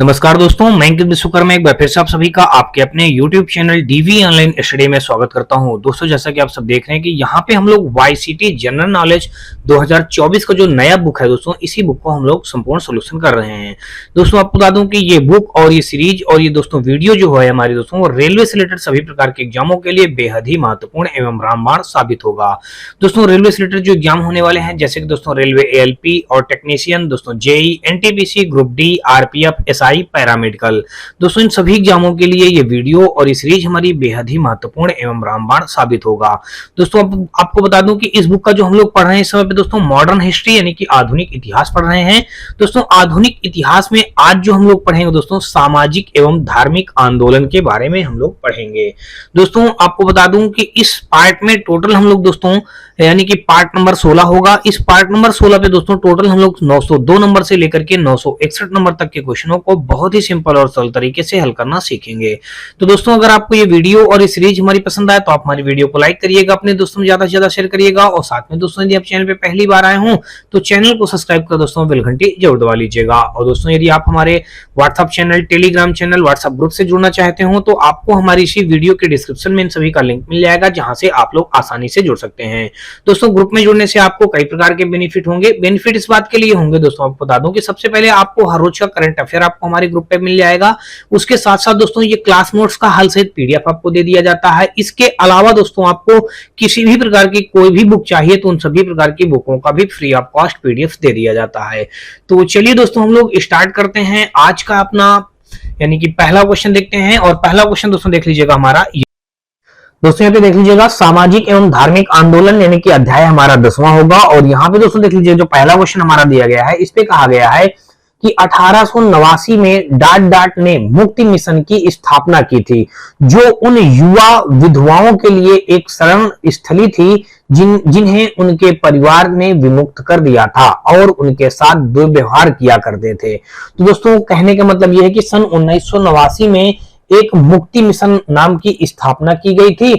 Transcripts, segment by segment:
नमस्कार दोस्तों, मैं अंकित विश्वकर्मा एक बार फिर से आप सभी का आपके अपने YouTube channel DV online study में स्वागत करता हूं। दोस्तों, जैसा कि आप सब देख रहे हैं कि यहां पे हम लोग YCT जनरल नॉलेज 2024 का जो नया बुक है दोस्तों, इसी बुक को हम लोग संपूर्ण सोल्यूशन कर रहे हैं। दोस्तों, आपको बता दूं कि ये बुक और ये सीरीज और ये दोस्तों वीडियो जो है हमारी दोस्तों, वो रेलवे से रिलेटेड सभी प्रकार के एग्जामों के लिए बेहद ही महत्वपूर्ण एवं रामबाण साबित होगा। दोस्तों, रेलवे से रिलेटेड जो एग्जाम होने वाले हैं, जैसे कि दोस्तों रेलवे ALP और टेक्नीशियन, दोस्तों JEE, NTPC, group D, RPF, SI, paramedical, दोस्तों इन सभी एग्जामों के लिए ये वीडियो और ये सीरीज हमारी बेहद ही महत्वपूर्ण एवं रामबाण साबित होगा। दोस्तों, आपको बता दूं कि इस बुक का जो हम लोग पढ़ रहे हैं इस समय पे दोस्तों मॉडर्न हिस्ट्री यानी कि आधुनिक इतिहास पढ़ रहे हैं। दोस्तों, आधुनिक इतिहास में आज जो हम लोग पढ़ेंगे दोस्तों, सामाजिक एवं धार्मिक आंदोलन के बारे में हम लोग पढ़ेंगे। दोस्तों, आपको बता दूं कि इस पार्ट में टोटल हम लोग दोस्तों यानी कि पार्ट नंबर 16 होगा। इस पार्ट नंबर 16 पे दोस्तों टोटल हम लोग 902 नंबर से लेकर के 961 नंबर तक के क्वेश्चनों को बहुत ही सिंपल और सरल तरीके से हल करना सीखेंगे। तो दोस्तों, अगर आपको ये वीडियो और ये सीरीज हमारी पसंद आए तो आप हमारी वीडियो को लाइक करिएगा, अपने दोस्तों में ज्यादा से ज्यादा शेयर करिएगा और साथ में दोस्तों यदि आप चैनल पे पहली बार आए हो तो चैनल को सब्सक्राइब कर दोस्तों बेल घंटी जरूर दबा लीजिएगा। और दोस्तों, यदि आप हमारे WhatsApp channel, Telegram channel, WhatsApp group से जुड़ना चाहते हो तो आपको हमारी इसी वीडियो के डिस्क्रिप्शन में इन सभी का लिंक मिल जाएगा, जहां से आप लोग आसानी से जुड़ सकते हैं। दोस्तों, ग्रुप में जुड़ने से आपको कई प्रकार के बेनिफिट होंगे। बेनिफिट इस बात के लिए होंगे दोस्तों, आपको बता दूं कि सबसे पहले आपको हर रोज का करंट अफेयर आपको हमारे ग्रुप पे मिल जाएगा। उसके साथ साथ दोस्तों ये क्लास नोट्स का हल सहित PDF आपको दे दिया जाता है। इसके अलावा दोस्तों आपको किसी भी प्रकार की कोई भी बुक चाहिए तो उन सभी प्रकार की बुकों का भी फ्री ऑफ कॉस्ट PDF दे दिया जाता है। तो चलिए दोस्तों, हम लोग स्टार्ट करते हैं आज का अपना यानी कि पहला क्वेश्चन देखते हैं। और पहला क्वेश्चन दोस्तों देख लीजिएगा हमारा, दोस्तों यहाँ पे देख लीजिएगा सामाजिक एवं धार्मिक आंदोलन यानी कि अध्याय हमारा 10वां होगा। और यहाँ पे दोस्तों देख लीजिए जो पहला क्वेश्चन हमारा दिया गया है, इस पे कहा गया है कि 1889 में डाट ने मुक्ति मिशन की स्थापना की थी, जो उन युवा विधवाओं के लिए एक शरण स्थली थी जिन्हें उनके परिवार ने विमुक्त कर दिया था और उनके साथ दुर्व्यवहार किया करते थे। तो दोस्तों, कहने का मतलब यह है कि सन 1989 में एक मुक्ति मिशन नाम की स्थापना की गई थी।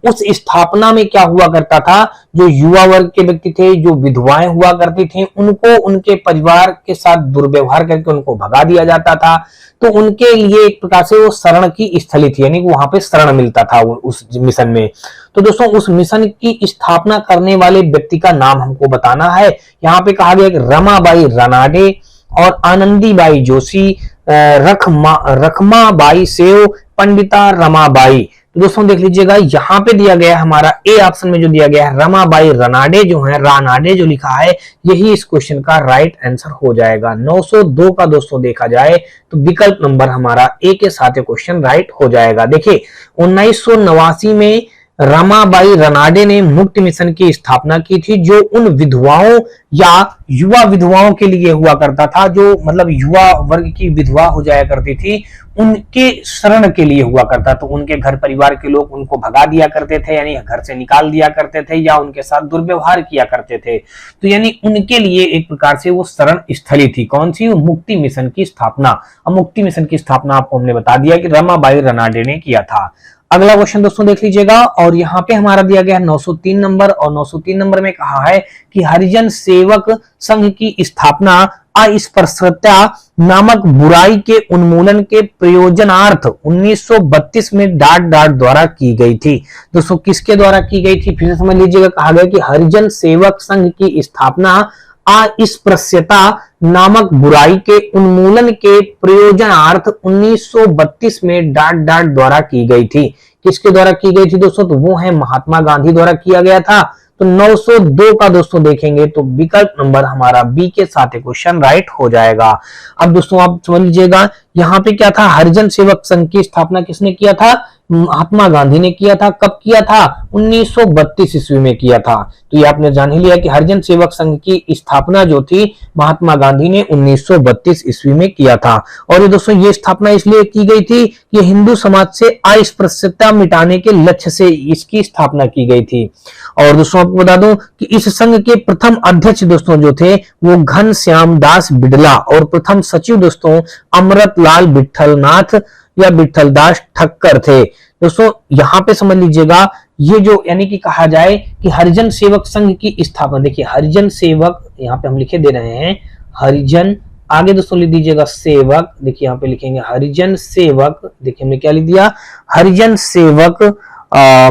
उस स्थापना में क्या हुआ करता था, जो युवा वर्ग के व्यक्ति थे, जो विधवाएं हुआ करती थी, उनको उनके परिवार के साथ दुर्व्यवहार करके उनको भगा दिया जाता था। तो उनके लिए एक प्रकार से वो शरण की स्थली थी, यानी कि वहां पे शरण मिलता था उस मिशन में। तो दोस्तों, उस मिशन की स्थापना करने वाले व्यक्ति का नाम हमको बताना है। यहाँ पे कहा गया कि रमाबाई रनाडे और आनंदीबाई जोशी, रखमाबाई सेव, पंडिता रमाबाई। तो दोस्तों देख लीजिएगा, यहाँ पे दिया गया है हमारा ए ऑप्शन में जो दिया गया है रमाबाई रनाडे जो है, रानाडे जो लिखा है, यही इस क्वेश्चन का राइट आंसर हो जाएगा। 902 का दोस्तों देखा जाए तो विकल्प नंबर हमारा ए के साथ ये क्वेश्चन राइट हो जाएगा। देखिए, 1989 में रमाबाई रनाडे ने मुक्ति मिशन की स्थापना की थी, जो उन विधवाओं या युवा विधवाओं के लिए हुआ करता था, जो मतलब युवा वर्ग की विधवा हो जाया करती थी, उनके शरण के लिए हुआ करता। तो उनके घर परिवार के लोग उनको भगा दिया करते थे, यानी घर से निकाल दिया करते थे या उनके साथ दुर्व्यवहार किया करते थे। तो यानी उनके लिए एक प्रकार से वो शरण स्थली थी। कौन सी? मुक्ति मिशन की स्थापना। अब मुक्ति मिशन की स्थापना आपको हमने बता दिया कि रमाबाई रनाडे ने किया था। अगला क्वेश्चन दोस्तों देख लीजिएगा, और यहाँ पे हमारा दिया गया है 903 नंबर। और 903 नंबर में कहा है कि हरिजन सेवक संघ की स्थापना अस्पृश्यता नामक बुराई के उन्मूलन के प्रयोजनार्थ 1932 में डाट द्वारा की गई थी। दोस्तों, किसके द्वारा की गई थी? फिर से समझ लीजिएगा, कहा गया कि हरिजन सेवक संघ की स्थापना अस्पृश्यता नामक बुराई के उन्मूलन के प्रयोजनार्थ 1932 में डाट द्वारा की गई थी। किसके द्वारा की गई थी दोस्तों? तो वो है महात्मा गांधी द्वारा किया गया था। तो 902 का दोस्तों देखेंगे तो विकल्प नंबर हमारा बी के साथ क्वेश्चन राइट हो जाएगा। अब दोस्तों आप समझ लीजिएगा, यहाँ पे क्या था, हरिजन सेवक संघ की स्थापना किसने किया था? महात्मा गांधी ने किया था। कब किया था? 1932 ईस्वी में किया था। तो ये आपने जान ही लिया कि हरिजन सेवक संघ की स्थापना जो थी महात्मा गांधी ने 1932 ईस्वी में किया था। और ये दोस्तों ये स्थापना इसलिए की गई थी कि हिंदू समाज से अस्पृश्यता मिटाने के लक्ष्य से इसकी स्थापना की गई थी। और दोस्तों आपको बता दूं कि इस संघ के प्रथम अध्यक्ष दोस्तों जो थे वो घनश्याम दास बिड़ला और प्रथम सचिव दोस्तों अमृतलाल विठलनाथ या विठलदास ठक्कर थे। दोस्तों यहाँ पे समझ लीजिएगा, ये जो यानी कि कहा जाए कि हरिजन सेवक संघ की स्थापना, देखिए हरिजन सेवक यहाँ पे हम लिखे दे रहे हैं, हरिजन आगे दोस्तों लिख दीजिएगा सेवक, देखिए यहाँ पे लिखेंगे हरिजन सेवक, देखिए हमने क्या लिख दिया, हरिजन सेवक।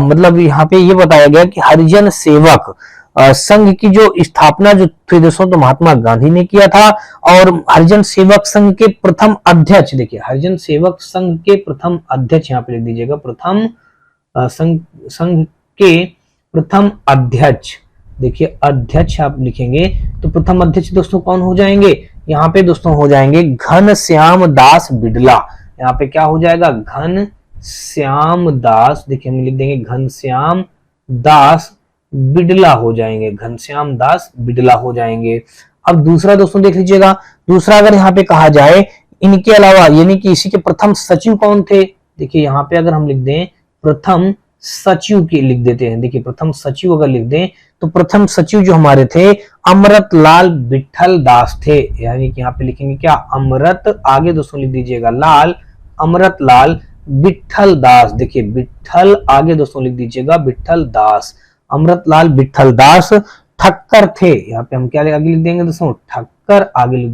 मतलब यहाँ पे ये बताया गया कि हरिजन सेवक संघ की जो स्थापना जो थी दोस्तों तो महात्मा गांधी ने किया था। और हरिजन सेवक संघ के प्रथम अध्यक्ष, देखिए हरिजन सेवक संघ के प्रथम अध्यक्ष, यहाँ पे लिख दीजिएगा प्रथम संघ के प्रथम अध्यक्ष, देखिए अध्यक्ष आप लिखेंगे तो प्रथम अध्यक्ष दोस्तों कौन हो जाएंगे, यहाँ पे दोस्तों हो जाएंगे घनश्याम दास बिड़ला। यहाँ पे क्या हो जाएगा, घनश्याम दास, देखिए हम लिख देंगे घनश्याम दास बिड़ला हो जाएंगे, घनश्याम दास बिड़ला हो जाएंगे। अब दूसरा दोस्तों देख लीजिएगा, दूसरा अगर यहाँ पे कहा जाए इनके अलावा यानी कि इसी के प्रथम सचिव कौन थे, देखिए यहाँ पे अगर हम लिख दें प्रथम सचिव की लिख देते हैं, देखिए प्रथम सचिव अगर लिख दें तो प्रथम सचिव जो हमारे थे अमृतलाल विठल दास थे, यानी कि यहाँ पे लिखेंगे क्या, अमृत, आगे दोस्तों लिख दीजिएगा लाल, अमृतलाल विठल दास, देखिए विठल, आगे दोस्तों लिख दीजिएगा विठल दास, अमृतलाल विठल दास ठक्कर थे। यहाँ पे हम क्या आगे लिख देंगे दोस्तों, ठक्कर, आगे लिख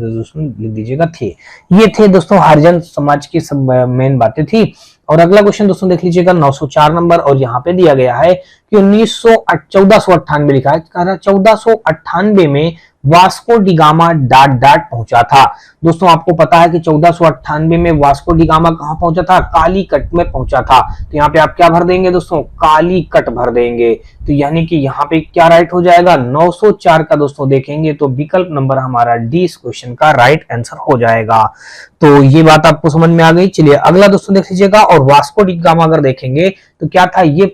दीजिएगा थे। ये थे दोस्तों हरिजन समाज की सब मेन बातें थी। और अगला क्वेश्चन दोस्तों देख लीजिएगा 904 नंबर, और यहाँ पे दिया गया है कि 1498 लिखा है, 1498 में Vasco D gamma dot dot पहुंचा था। दोस्तों आपको पता है कि 1498 में वास्को डी गामा कहां पहुंचा था, कालीकट में पहुंचा था। तो यहाँ पे आप क्या भर देंगे दोस्तों, कालीकट भर देंगे। तो यानी कि यहाँ पे क्या राइट हो जाएगा, 904 का दोस्तों देखेंगे तो विकल्प नंबर हमारा डी इस क्वेश्चन का राइट आंसर हो जाएगा। तो ये बात आपको समझ में आ गई। चलिए अगला दोस्तों देख लीजिएगा, और वास्को डी गामा अगर देखेंगे तो क्या था, ये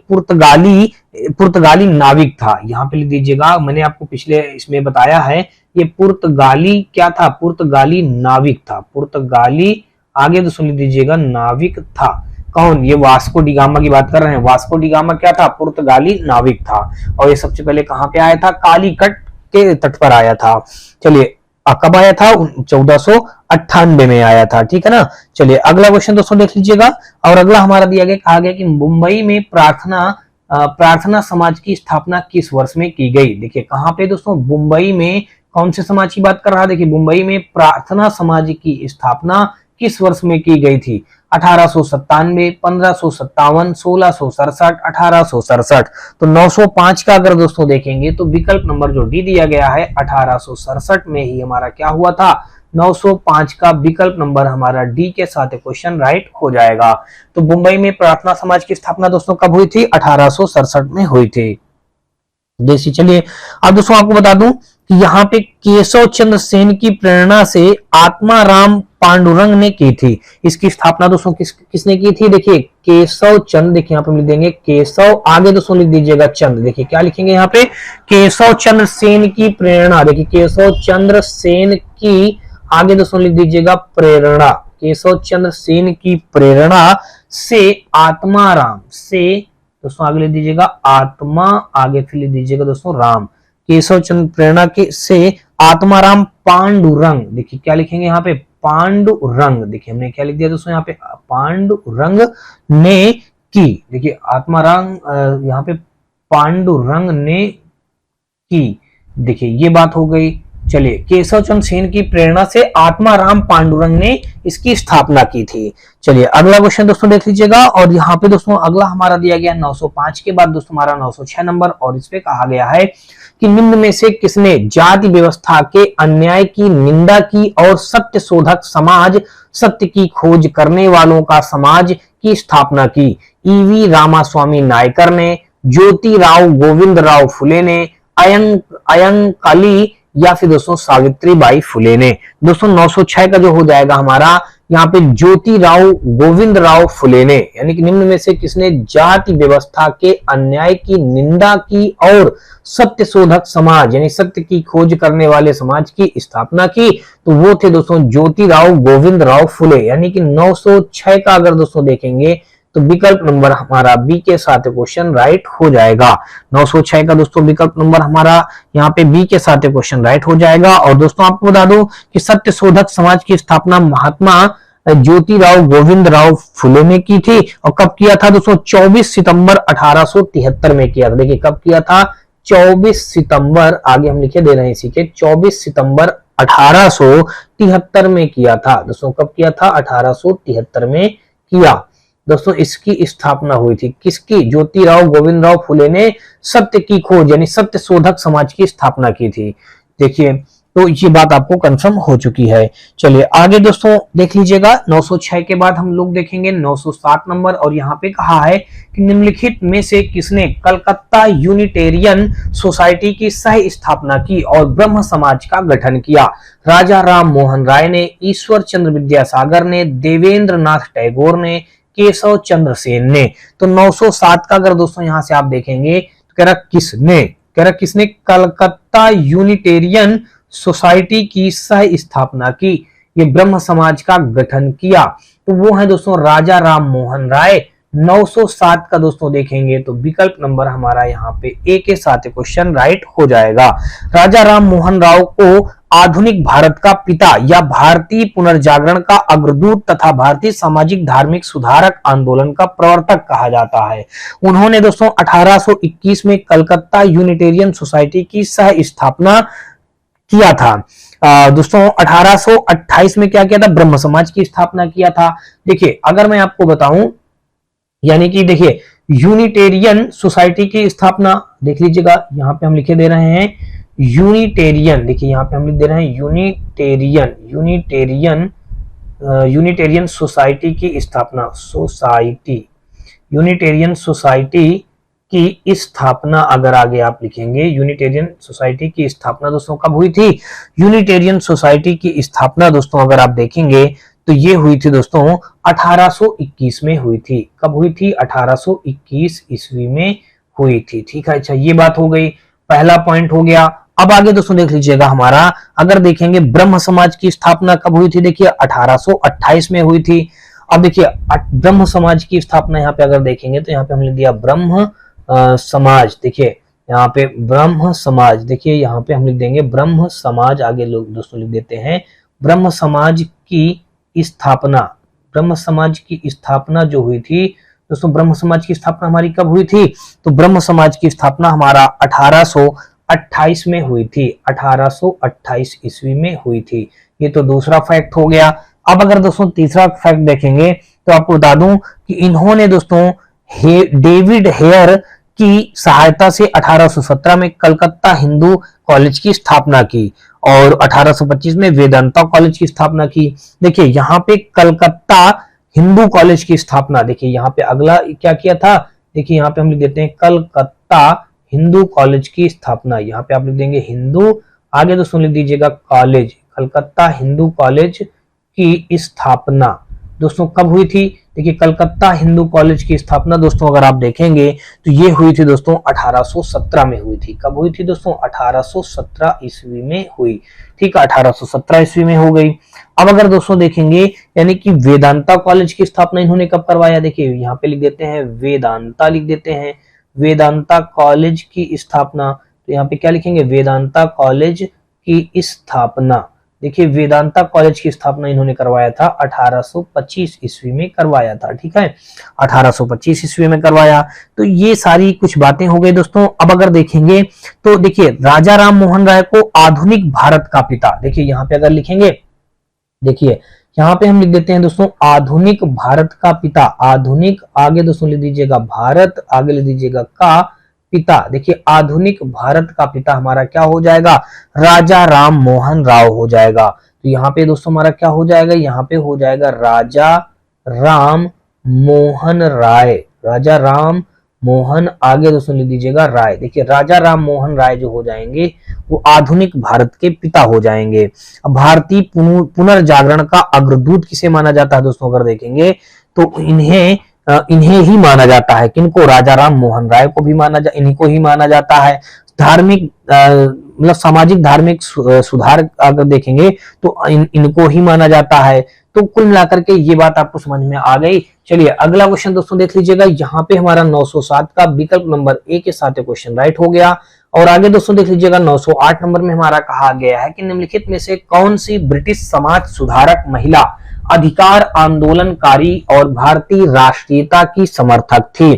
पुर्तगाली नाविक था। यहाँ पे लिख दीजिएगा, मैंने आपको पिछले इसमें बताया है, ये पुर्तगाली क्या था, पुर्तगाली नाविक था, पुर्तगाली, आगे दोस्तों लिख दीजिएगा नाविक था। कौन, ये वास्को डी गामा की बात कर रहे हैं। वास्को डी गामा क्या था, पुर्तगाली नाविक था। और ये सबसे पहले कहां पे आया था, कालीकट के तट पर आया था। चलिए कब आया था, 1498 में आया था, ठीक है ना। चलिए अगला क्वेश्चन दोस्तों देख लीजिएगा, और अगला हमारा दिया गया, कहा गया कि मुंबई में प्रार्थना समाज की स्थापना किस वर्ष में की गई। देखिए कहां पे दोस्तों, मुंबई में कौन से समाज की बात कर रहा है, देखिए मुंबई में प्रार्थना समाज की स्थापना किस वर्ष में की गई थी, 1897, 1557, 1667, 1867। तो 905 का अगर दोस्तों देखेंगे तो विकल्प नंबर जो डी दिया गया है 1867 में ही हमारा क्या हुआ था, 905 का विकल्प नंबर हमारा डी के साथ क्वेश्चन राइट हो जाएगा। तो मुंबई में प्रार्थना समाज की स्थापना दोस्तों कब हुई थी, 1867 में हुई थी। जैसे चलिए अब दोस्तों आपको बता दूं कि यहाँ पे केशव चंद्र सेन की प्रेरणा से आत्माराम पांडुरंग ने की थी। इसकी स्थापना दोस्तों किसने की थी, देखिए केशव चंद्र, देखिए यहाँ पे लिख देंगे केशव, आगे दोस्तों लिख दीजिएगा चंद्र, देखिए क्या लिखेंगे यहाँ पे, केशव चंद्र सेन की प्रेरणा, देखिए केशव चंद्र सेन की, आगे दोस्तों लिख दीजिएगा प्रेरणा, केशव चंद्र सेन की प्रेरणा से आत्माराम से, दोस्तों आगे लिख दीजिएगा आत्मा, आगे फिर लिख दीजिएगा दोस्तों राम, केशव चंद्र प्रेरणा के से आत्माराम पांडुरंग, देखिए क्या लिखेंगे यहाँ पे पांडुरंग, देखिए हमने क्या लिख दिया दोस्तों यहाँ पे पांडुरंग ने की, देखिए आत्माराम यहाँ पे पांडुरंग ने की, देखिए ये बात हो गई। चलिए केशव चंद्र सेन की प्रेरणा से आत्माराम पांडुरंग ने इसकी स्थापना की थी। चलिए अगला क्वेश्चन दोस्तों देख लीजिएगा, और यहाँ पे दोस्तों अगला हमारा दिया गया 905 के बाद दोस्तों हमारा 906 नंबर, और इस पे कहा गया है कि निम्न में से किसने जाति व्यवस्था के अन्याय की निंदा की और सत्य शोधक समाज, सत्य की खोज करने वालों का समाज की स्थापना की। ईवी रामास्वामी नायकर ने, ज्योतिराव गोविंदराव फुले ने, अयंकाली या फिर दोस्तों सावित्रीबाई फुले ने। दोस्तों 906 का जो हो जाएगा हमारा यहाँ पे ज्योतिराव गोविंदराव फुले ने, यानी कि निम्न में से किसने जाति व्यवस्था के अन्याय की निंदा की और सत्य शोधक समाज यानी सत्य की खोज करने वाले समाज की स्थापना की, तो वो थे दोस्तों ज्योतिराव गोविंदराव फुले। यानी कि 906 का अगर दोस्तों देखेंगे तो विकल्प नंबर हमारा बी के साथ क्वेश्चन राइट हो जाएगा। 906 का दोस्तों विकल्प नंबर हमारा यहाँ पे बी के साथ क्वेश्चन राइट हो जाएगा। और दोस्तों आपको बता दूं कि सत्य शोधक समाज की स्थापना महात्मा ज्योतिराव गोविंदराव फुले ने की थी, और कब किया था दोस्तों, 24 सितंबर 1873 में किया था। देखिए कब किया था, 24 सितंबर, आगे हम लिखे दे रहे हैं इसी के 24 सितंबर 1873 में किया था दोस्तों। कब किया था? 1873 में किया दोस्तों। इसकी स्थापना हुई थी किसकी? ज्योतिराव गोविंदराव फुले ने सत्य की खोज यानी सत्य शोधक समाज की स्थापना की थी। देखिए, तो ये बात आपको कंफर्म हो चुकी है। चलिए आगे दोस्तों देख लीजिएगा। 906 के बाद हम लोग देखेंगे 907 नंबर, और यहाँ पे कहा है कि निम्नलिखित में से किसने कलकत्ता यूनिटेरियन सोसाइटी की सह स्थापना की और ब्रह्म समाज का गठन किया? राजा राम मोहन राय ने, ईश्वर चंद्र विद्यासागर ने, देवेंद्र नाथ टैगोर ने, केशव चंद्र सेन ने। तो 907 का अगर दोस्तों यहां से आप देखेंगे तो कह रहा किसने कलकत्ता यूनिटेरियन सोसाइटी की सह स्थापना की, ये ब्रह्म समाज का गठन किया। तो वो है दोस्तों राजा राम मोहन राय। 907 का दोस्तों देखेंगे तो विकल्प नंबर हमारा यहाँ पे ए के साथ क्वेश्चन राइट हो जाएगा। राजा राम मोहन राव को आधुनिक भारत का पिता या भारतीय पुनर्जागरण का अग्रदूत तथा भारतीय सामाजिक धार्मिक सुधारक आंदोलन का प्रवर्तक कहा जाता है। उन्होंने दोस्तों 1821 में कलकत्ता यूनिटेरियन सोसाइटी की सह स्थापना किया था। दोस्तों 1828 में क्या किया था? ब्रह्म समाज की स्थापना किया था। देखिए अगर मैं आपको बताऊं, यानी कि देखिए यूनिटेरियन सोसाइटी की स्थापना देख लीजिएगा, यहाँ पे हम लिखे दे रहे हैं यूनिटेरियन। देखिए यहाँ पे हम लिख दे रहे हैं यूनिटेरियन सोसाइटी की स्थापना, यूनिटेरियन सोसाइटी की स्थापना अगर आगे आप लिखेंगे, यूनिटेरियन सोसाइटी की स्थापना दोस्तों कब हुई थी? यूनिटेरियन सोसाइटी की स्थापना दोस्तों अगर आप देखेंगे तो ये हुई थी दोस्तों 1821 में हुई थी। कब हुई थी? 1821 ईस्वी में हुई थी। ठीक है, अच्छा ये बात हो गई, पहला पॉइंट हो गया। अब आगे दोस्तों देख लीजिएगा हमारा, अगर देखेंगे ब्रह्म समाज की स्थापना कब हुई थी? देखिए 1828 में हुई थी। अब देखिए ब्रह्म समाज की स्थापना यहाँ पे अगर देखेंगे तो यहाँ पे हमने दिया ब्रह्म समाज। देखिए यहाँ पे ब्रह्म समाज, देखिए यहाँ पे हम लिख देंगे ब्रह्म समाज, आगे लोग दोस्तों लिख देते हैं ब्रह्म समाज की स्थापना। ब्रह्म समाज की स्थापना जो हुई थी दोस्तों, ब्रह्म समाज की स्थापना हमारी कब हुई थी? तो ब्रह्म समाज की स्थापना हमारा 1828 में हुई थी, 1828 ईस्वी में हुई थी। ये तो दूसरा फैक्ट हो गया। अब अगर दोस्तों तीसरा फैक्ट देखेंगे तो आपको बता दूं कि इन्होंने दोस्तों डेविड हेयर की सहायता से 1817 में कलकत्ता हिंदू कॉलेज की स्थापना की और 1825 में वेदांता कॉलेज की स्थापना की। देखिए यहाँ पे कलकत्ता हिंदू कॉलेज की स्थापना, देखिए यहाँ पे अगला क्या किया था? देखिए यहाँ पे हम लिख देते हैं कलकत्ता हिंदू कॉलेज की स्थापना। यहाँ पे आप लिख देंगे हिंदू, आगे दोस्तों लिख दीजिएगा कॉलेज, कलकत्ता हिंदू कॉलेज की स्थापना दोस्तों कब हुई थी? देखिए कलकत्ता हिंदू कॉलेज की स्थापना दोस्तों अगर आप देखेंगे तो ये हुई थी दोस्तों 1817 में हुई थी। कब हुई थी दोस्तों? 1817 ईस्वी में हुई। ठीक है, 1817 ईस्वी में हो गई। अब अगर दोस्तों देखेंगे यानी कि वेदांता कॉलेज की स्थापना इन्होंने कब करवाया? देखिए यहाँ पे लिख देते हैं वेदांता, लिख देते हैं वेदांता कॉलेज की स्थापना। तो यहाँ पे क्या लिखेंगे? वेदांता कॉलेज की स्थापना। देखिए वेदांता कॉलेज की स्थापना इन्होंने करवाया था 1825 ईस्वी में करवाया था। ठीक है, 1825 ईस्वी में करवाया। तो ये सारी कुछ बातें हो गई दोस्तों। अब अगर देखेंगे तो देखिए राजा राम मोहन राय को आधुनिक भारत का पिता, देखिए यहाँ पे अगर लिखेंगे, देखिए यहाँ पे हम लिख देते हैं दोस्तों आधुनिक भारत का पिता। आधुनिक आगे दोस्तों लिख दीजिएगा भारत, आगे लिख दीजिएगा का पिता। देखिए आधुनिक भारत का पिता हमारा क्या हो जाएगा? राजा राम मोहन राव हो जाएगा। तो यहाँ पे दोस्तों हमारा क्या हो जाएगा? यहाँ पे हो जाएगा राजा राम मोहन राय, राजा राम मोहन, आगे दोस्तों लिख दीजिएगा राय। देखिए राजा राम मोहन राय जो हो जाएंगे वो आधुनिक भारत के पिता हो जाएंगे। अब भारतीय पुनर्जागरण का अग्रदूत किसे माना जाता है दोस्तों? अगर देखेंगे तो इन्हें ही माना जाता है। किनको? राजा राम मोहन राय को भी इन्हीं को ही माना जाता है। धार्मिक मतलब सामाजिक धार्मिक सुधार अगर देखेंगे तो इनको ही माना जाता है। तो कुल मिलाकर के ये बात आपको समझ में आ गई। चलिए अगला क्वेश्चन दोस्तों देख लीजिएगा। यहाँ पे हमारा 907 का विकल्प नंबर ए के साथ क्वेश्चन राइट हो गया। और आगे दोस्तों देख लीजिएगा 908 नंबर में हमारा कहा गया है कि निम्नलिखित में से कौन सी ब्रिटिश समाज सुधारक महिला अधिकार आंदोलनकारी और भारतीय राष्ट्रीयता की समर्थक थी?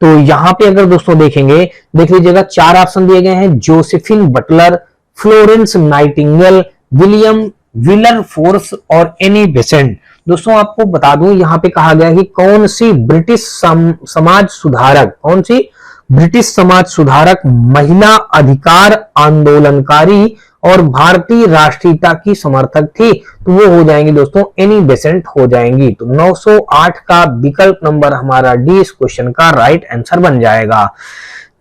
तो यहाँ पे अगर दोस्तों देखेंगे, देख लीजिएगा 4 ऑप्शन दिए गए हैं, Josephine Butler, Florence Nightingale, William Wilberforce और एनी बेसेंट। दोस्तों आपको बता दूं यहाँ पे कहा गया कि कौन सी ब्रिटिश समाज सुधारक, कौन सी ब्रिटिश समाज सुधारक, महिला अधिकार आंदोलनकारी और भारतीय राष्ट्रीयता की समर्थक थी, तो वो हो जाएंगी दोस्तों एनी बेसेंट हो जाएंगी। तो 908 का विकल्प नंबर हमारा डी इस क्वेश्चन का राइट आंसर बन जाएगा।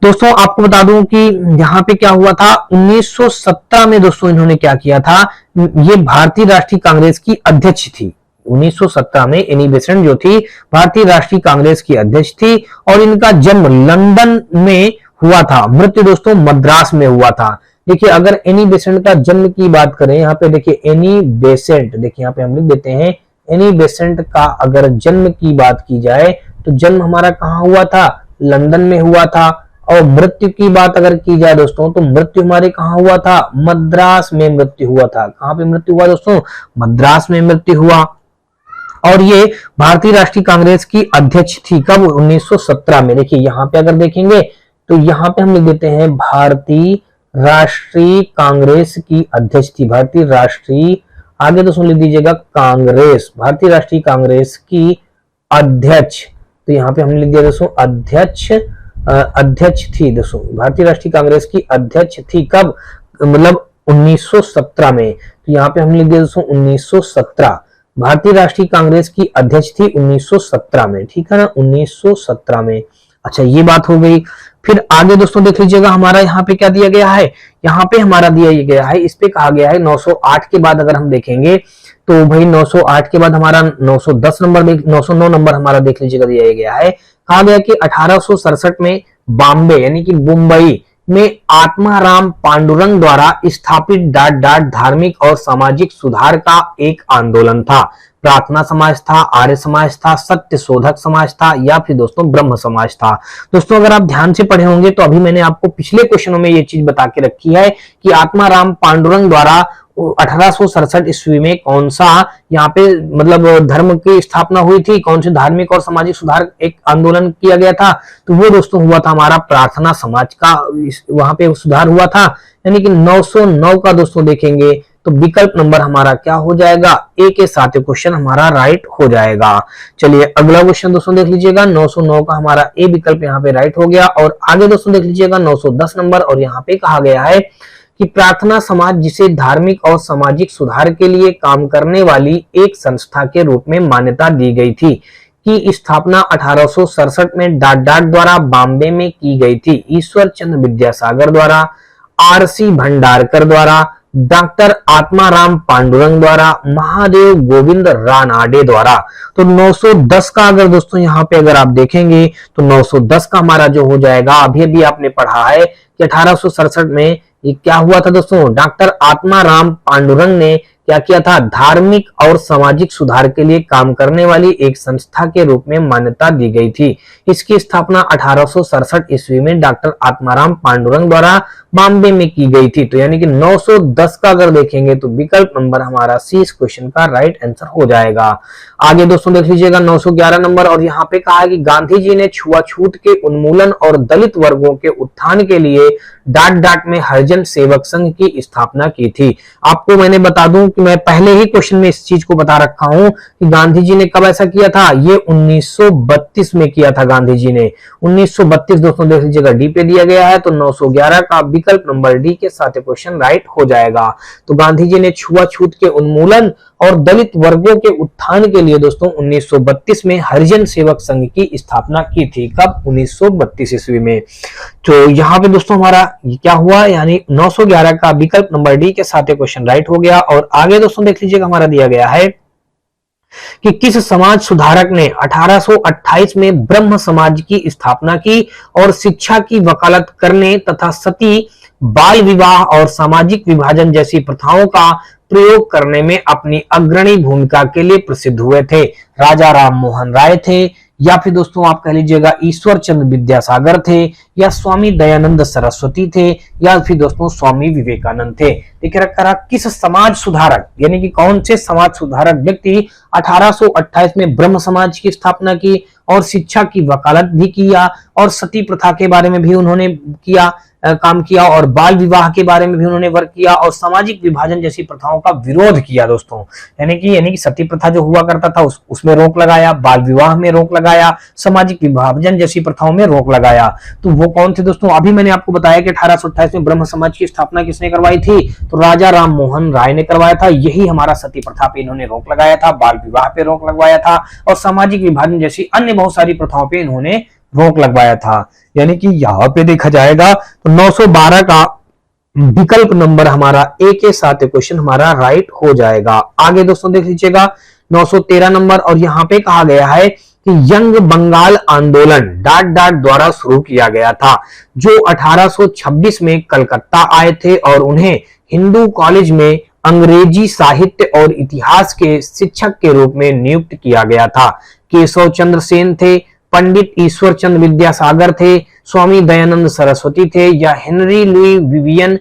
दोस्तों आपको बता दूं कि यहाँ पे क्या हुआ था, 1917 में दोस्तों इन्होंने क्या किया था, ये भारतीय राष्ट्रीय कांग्रेस की अध्यक्ष थी। 1917 में एनी बेसेंट जो थी भारतीय राष्ट्रीय कांग्रेस की अध्यक्ष थी और इनका जन्म लंदन में हुआ था, मृत्यु दोस्तों मद्रास में हुआ था। देखिए अगर एनी बेसेंट का जन्म की बात करें, यहाँ पे देखिए एनी बेसेंट, देखिए यहाँ पे हम लिख देते हैं एनी बेसेंट का अगर जन्म की बात की जाए तो जन्म हमारा कहाँ हुआ था, लंदन में हुआ था। और मृत्यु की बात अगर की जाए दोस्तों तो मृत्यु हमारे कहाँ हुआ था, मद्रास में मृत्यु हुआ था। कहाँ पे मृत्यु हुआ दोस्तों, मद्रास में मृत्यु हुआ। और ये भारतीय राष्ट्रीय कांग्रेस की अध्यक्ष थी, कब, 1917 में। देखिए यहाँ पे अगर देखेंगे तो यहाँ पे हम लिख देते हैं भारतीय राष्ट्रीय कांग्रेस की अध्यक्ष थी, भारतीय राष्ट्रीय, आगे दोस्तों लिख दीजिएगा कांग्रेस, भारतीय राष्ट्रीय कांग्रेस की अध्यक्ष। तो यहाँ पे हमने लिख दिया दोस्तों अध्यक्ष थी दोस्तों, भारतीय राष्ट्रीय कांग्रेस की अध्यक्ष थी, कब, मतलब 1917 में। तो यहाँ पे हमने लिख दिया दोस्तों 1917, भारतीय राष्ट्रीय कांग्रेस की अध्यक्ष थी 1917 में, ठीक है ना, 1917 में। अच्छा ये बात हो गई। फिर आगे दोस्तों देख लीजिएगा हमारा यहाँ पे क्या दिया गया है, यहाँ पे हमारा दिया गया है, इस पे कहा गया है 908 के बाद अगर हम देखेंगे तो भाई 908 के बाद हमारा 910 नंबर 909 नंबर हमारा देख लीजिएगा दिया गया है। कहा गया कि 1867 में बॉम्बे यानी कि मुंबई में आत्माराम पांडुरंग द्वारा स्थापित धार्मिक और सामाजिक सुधार का एक आंदोलन था। प्रार्थना समाज था, आर्य समाज था, सत्य शोधक समाज था या फिर दोस्तों ब्रह्म समाज था। दोस्तों अगर आप ध्यान से पढ़े होंगे तो अभी मैंने आपको पिछले क्वेश्चनों में ये चीज बता के रखी है कि आत्माराम पांडुरंग द्वारा 1867 ईस्वी में कौन सा यहाँ पे मतलब धर्म की स्थापना हुई थी, कौन से धार्मिक और सामाजिक सुधार एक आंदोलन किया गया था, तो वो दोस्तों हुआ था हमारा प्रार्थना समाज का, वहां पे सुधार हुआ था। यानी कि 909 का दोस्तों देखेंगे तो विकल्प नंबर हमारा क्या हो जाएगा, ए के साथ क्वेश्चन हमारा राइट हो जाएगा। चलिए अगला क्वेश्चन दोस्तों देख लीजिएगा, 909 का हमारा ए विकल्प यहाँ पे राइट हो गया। और आगे दोस्तों देख लीजिएगा 910 नंबर, और यहाँ पे कहा गया है कि प्रार्थना समाज जिसे धार्मिक और सामाजिक सुधार के लिए काम करने वाली एक संस्था के रूप में मान्यता दी गई थी, की स्थापना 1867 में डाट द्वारा बॉम्बे में की गई थी, ईश्वर चंद्र विद्यासागर द्वारा, आरसी भंडारकर द्वारा, डॉक्टर आत्माराम पांडुरंग द्वारा, महादेव गोविंद रानाडे द्वारा। तो 910 का अगर दोस्तों यहाँ पे अगर आप देखेंगे तो 910 का हमारा जो हो जाएगा, अभी अभी आपने पढ़ा है कि 1867 में ये क्या हुआ था दोस्तों, डॉक्टर आत्माराम पांडुरंग ने क्या किया था, धार्मिक और सामाजिक सुधार के लिए काम करने वाली एक संस्था के रूप में मान्यता दी गई थी। इसकी स्थापना 1867 ईस्वी में डॉक्टर आत्माराम पांडुरंग द्वारा बॉम्बे में की गई थी। तो यानी कि 910 का अगर देखेंगे तो विकल्प नंबर हमारा सी इस क्वेश्चन का राइट आंसर हो जाएगा। आगे दोस्तों देख लीजिएगा 911 नंबर, और यहाँ पे कहा है कि गांधी जी ने छुआछूत के उन्मूलन और दलित वर्गों के उत्थान के लिए डाट में हरिजन सेवक संघ की स्थापना की थी। आपको मैंने बता दूं कि मैं पहले ही क्वेश्चन में इस चीज को बता रखा हूं कि गांधी जी ने कब ऐसा किया था, ये 1932 में किया था गांधी जी ने, 1932 दोस्तों देख लीजिएगा डी पे दिया गया है। तो 911 का विकल्प नंबर डी के साथ क्वेश्चन राइट हो जाएगा। तो गांधी जी ने छुआछूत के उन्मूलन और दलित वर्गों के उत्थान के लिए दोस्तों 1932 में हरिजन सेवक संघ की स्थापना की थी, कब, 1932 ईस्वी में। तो यहाँ पे दोस्तों हमारा क्या हुआ, यानी 911 का विकल्प नंबर डी के साथ क्वेश्चन राइट हो गया। और आगे दोस्तों देख लीजिएगा हमारा दिया गया है कि किस समाज सुधारक ने 1828 में ब्रह्म समाज की स्थापना की और शिक्षा की वकालत करने तथा सती, बाल विवाह और सामाजिक विभाजन जैसी प्रथाओं का प्रयोग करने में अपनी अग्रणी भूमिका के लिए प्रसिद्ध हुए थे। राजा राम मोहन राय थे, या फिर दोस्तों आप कह लीजिएगा ईश्वर चंद्र विद्यासागर थे, या स्वामी दयानंद सरस्वती थे, या फिर दोस्तों स्वामी विवेकानंद थे। देखिए रखा रहा किस समाज सुधारक यानी कि कौन से समाज सुधारक व्यक्ति 1828 में ब्रह्म समाज की स्थापना की और शिक्षा की वकालत भी किया और सती प्रथा के बारे में भी उन्होंने काम किया और बाल विवाह के बारे में भी उन्होंने वर्क किया और सामाजिक विभाजन जैसी प्रथाओं का विरोध किया दोस्तों। यानी कि सती प्रथा जो हुआ करता था उसमें रोक लगाया, बाल विवाह में रोक लगाया, सामाजिक विभाजन जैसी प्रथाओं में रोक लगाया। तो वो कौन थे दोस्तों? अभी मैंने आपको बताया कि 1828 में ब्रह्म समाज की स्थापना किसने करवाई थी? तो राजा राम मोहन राय ने करवाया था। यही हमारा सती प्रथा पे इन्होंने रोक लगाया था, बाल विवाह पे रोक लगवाया था और सामाजिक विभाजन जैसी अन्य बहुत सारी प्रथाओं पे इन्होंने रोक लगवाया था। यानी कि यहाँ पे देखा जाएगा तो 912 का विकल्प नंबर हमारा ए के साथ क्वेश्चन हमारा राइट हो जाएगा। आगे दोस्तों देख लीजिएगा 913 नंबर और यहाँ पे कहा गया है कि यंग बंगाल आंदोलन डाट द्वारा शुरू किया गया था, जो 1826 में कलकत्ता आए थे और उन्हें हिंदू कॉलेज में अंग्रेजी साहित्य और इतिहास के शिक्षक के रूप में नियुक्त किया गया था। केशव चंद्र सेन थे, पंडित ईश्वर चंद्र विद्यासागर थे, स्वामी दयानंद सरस्वती थे या हेनरी लुई विवियन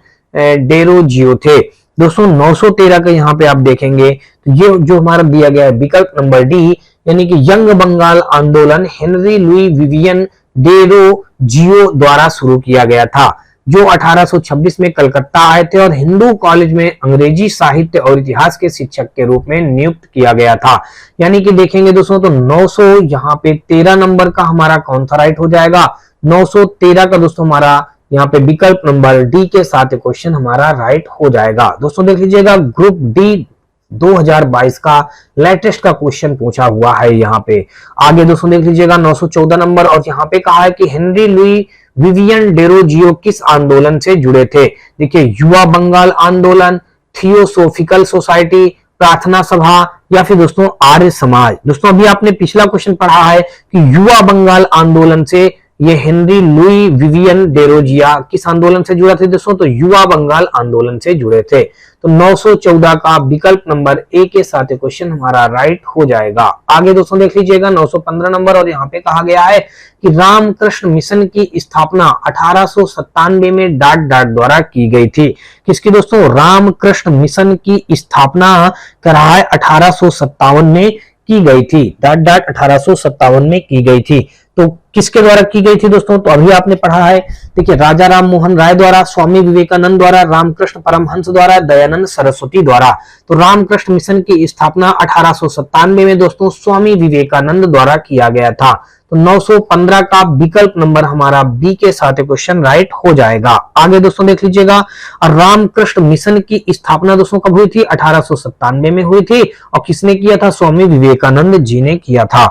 डेरोजियो थे। दोस्तों 913 का यहाँ पे आप देखेंगे तो ये जो हमारा दिया गया है विकल्प नंबर डी यानी कि यंग बंगाल आंदोलन हेनरी लुई विवियन डेरोजियो द्वारा शुरू किया गया था, जो 1826 में कलकत्ता आए थे और हिंदू कॉलेज में अंग्रेजी साहित्य और इतिहास के शिक्षक के रूप में नियुक्त किया गया था। यानी कि देखेंगे दोस्तों तो 900 यहाँ पे 13 नंबर का हमारा कौन सा राइट हो जाएगा? 913 का दोस्तों हमारा यहाँ पे विकल्प नंबर डी के साथ क्वेश्चन हमारा राइट हो जाएगा। दोस्तों देख लीजिएगा ग्रुप डी 2022 का लेटेस्ट का क्वेश्चन पूछा हुआ है यहाँ पे। आगे दोस्तों देख लीजिएगा 914 नंबर और यहाँ पे कहा है कि हेनरी लुई विवियन डेरोजियो किस आंदोलन से जुड़े थे? देखिए युवा बंगाल आंदोलन, थियोसोफिकल सोसाइटी, प्रार्थना सभा या फिर दोस्तों आर्य समाज। दोस्तों अभी आपने पिछला क्वेश्चन पढ़ा है कि युवा बंगाल आंदोलन से ये हेनरी लुई विवियन डेरोजिया किस आंदोलन से जुड़ा थे दोस्तों? तो युवा बंगाल आंदोलन से जुड़े थे। तो 914 का विकल्प नंबर ए के साथ क्वेश्चन हमारा राइट हो जाएगा। आगे दोस्तों देख लीजिएगा 915 नंबर और यहाँ पे कहा गया है कि रामकृष्ण मिशन की स्थापना 1897 में डाट द्वारा की गई थी। किसकी दोस्तों? रामकृष्ण मिशन की स्थापना कर रहा है 1857 में की गई थी। डाट 1857 में की गई थी। तो किसके द्वारा की गई थी दोस्तों? तो अभी आपने पढ़ा है, देखिए राजा राम मोहन राय द्वारा, स्वामी विवेकानंद द्वारा, रामकृष्ण परमहंस द्वारा, दयानंद सरस्वती द्वारा। तो रामकृष्ण मिशन की स्थापना 1897 में दोस्तों स्वामी विवेकानंद द्वारा किया गया था। तो 915 का विकल्प नंबर हमारा बी के साथ क्वेश्चन राइट हो जाएगा। आगे दोस्तों देख लीजिएगा रामकृष्ण मिशन की स्थापना दोस्तों कब हुई थी? 1897 में हुई थी और किसने किया था? स्वामी विवेकानंद जी ने किया था।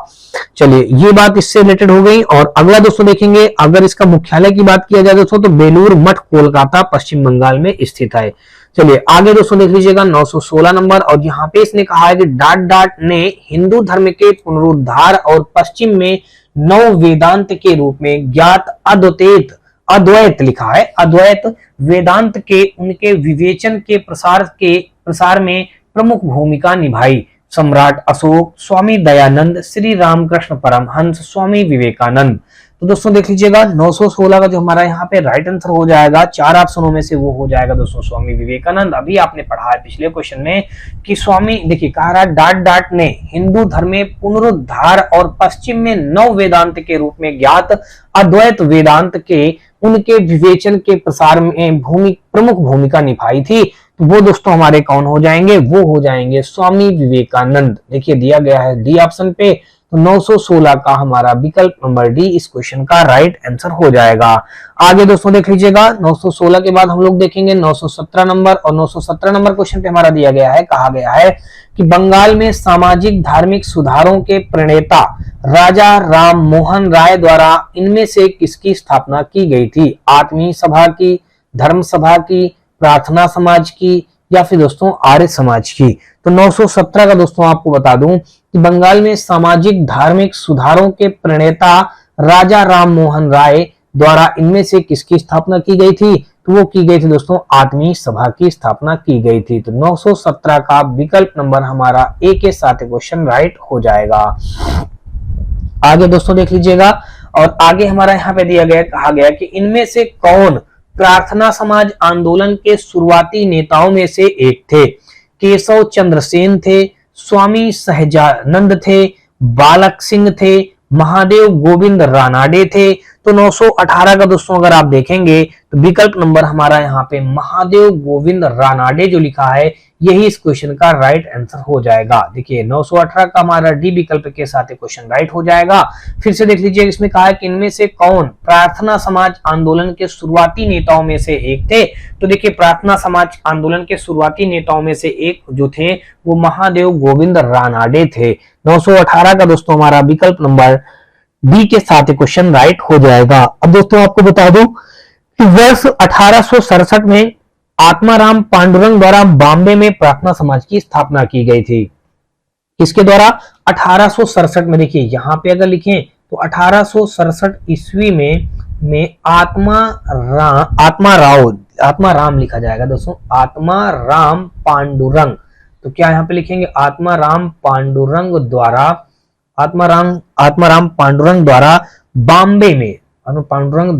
चलिए ये बात इससे रिलेटेड हो गई। और अगला दोस्तों देखेंगे, अगर इसका मुख्यालय की बात किया जाए दोस्तों तो बेलूर मठ कोलकाता पश्चिम बंगाल में स्थित है। चलिए आगे दोस्तों देख लीजिएगा 916 नंबर और यहाँ पे इसने कहा है कि डाट ने हिंदू धर्म के पुनरुद्धार और पश्चिम में नव वेदांत के रूप में ज्ञात अद्वैत लिखा है, अद्वैत वेदांत के उनके विवेचन के प्रसार में प्रमुख भूमिका निभाई। सम्राट अशोक, स्वामी दयानंद, श्री रामकृष्ण परमहंस, स्वामी विवेकानंद। तो दोस्तों देख लीजिएगा 916 का जो हमारा यहाँ पे राइट आंसर हो जाएगा, चार ऑप्शनों में से वो हो जाएगा दोस्तों स्वामी विवेकानंद। अभी आपने पढ़ा है पिछले क्वेश्चन में कि स्वामी, देखिए कह रहा डाट ने हिंदू धर्म में पुनरुद्धार और पश्चिम में नव वेदांत के रूप में ज्ञात अद्वैत वेदांत के उनके विवेचन के प्रसार में प्रमुख भूमिका निभाई थी। तो वो दोस्तों हमारे कौन हो जाएंगे? वो हो जाएंगे स्वामी विवेकानंद। देखिए दिया गया है डी ऑप्शन पे। तो 916 का हमारा विकल्प नंबर डी इस क्वेश्चन का राइट आंसर हो जाएगा। आगे दोस्तों देख लीजिएगा 916 के बाद हम लोग देखेंगे 917 नंबर और 917 नंबर क्वेश्चन पे हमारा दिया गया है, कहा गया है कि बंगाल में सामाजिक धार्मिक सुधारों के प्रणेता राजा राम मोहन राय द्वारा इनमें से किसकी स्थापना की गई थी? आत्मीय सभा की, धर्म सभा की, प्रार्थना समाज की या फिर दोस्तों आर्य समाज की। तो 917 का दोस्तों आपको बता दूं कि बंगाल में सामाजिक धार्मिक सुधारों के प्रणेता राजा राम मोहन राय द्वारा इनमें से किसकी स्थापना की गई थी? तो वो की गई थी दोस्तों आत्मीय सभा की स्थापना की गई थी। तो 917 का विकल्प नंबर हमारा ए के साथ क्वेश्चन राइट हो जाएगा। आगे दोस्तों देख लीजिएगा और आगे हमारा यहाँ पे दिया गया, कहा गया कि इनमें से कौन प्रार्थना समाज आंदोलन के शुरुआती नेताओं में से एक थे। केशव चंद्र सेन थे, स्वामी सहजानंद थे, बालक सिंह थे, महादेव गोविंद रानाडे थे। तो 918 का दोस्तों अगर आप देखेंगे तो विकल्प नंबर हमारा यहाँ पे महादेव गोविंद रानाडे जो लिखा है यही इस क्वेश्चन का राइट आंसर हो जाएगा। देखिए 918 का हमारा डी विकल्प के साथ क्वेश्चन राइट हो जाएगा। फिर से देख लीजिए, इसमें कहा है कि इनमें से कौन प्रार्थना समाज आंदोलन के शुरुआती नेताओं में से एक थे। तो देखिए प्रार्थना समाज आंदोलन के शुरुआती नेताओं में से एक जो थे वो महादेव गोविंद रानाडे थे। 918 का दोस्तों हमारा विकल्प नंबर बी के साथ क्वेश्चन राइट हो जाएगा। अब दोस्तों आपको बता दूं कि वर्ष 1867 में आत्माराम पांडुरंग द्वारा बॉम्बे में प्रार्थना समाज की स्थापना की गई थी। किसके द्वारा? 1867 में। देखिए यहां पे अगर लिखें तो 1867 ईस्वी में आत्माराम लिखा जाएगा दोस्तों, आत्माराम पांडुरंग। तो क्या यहां पे लिखेंगे? आत्माराम पांडुरंग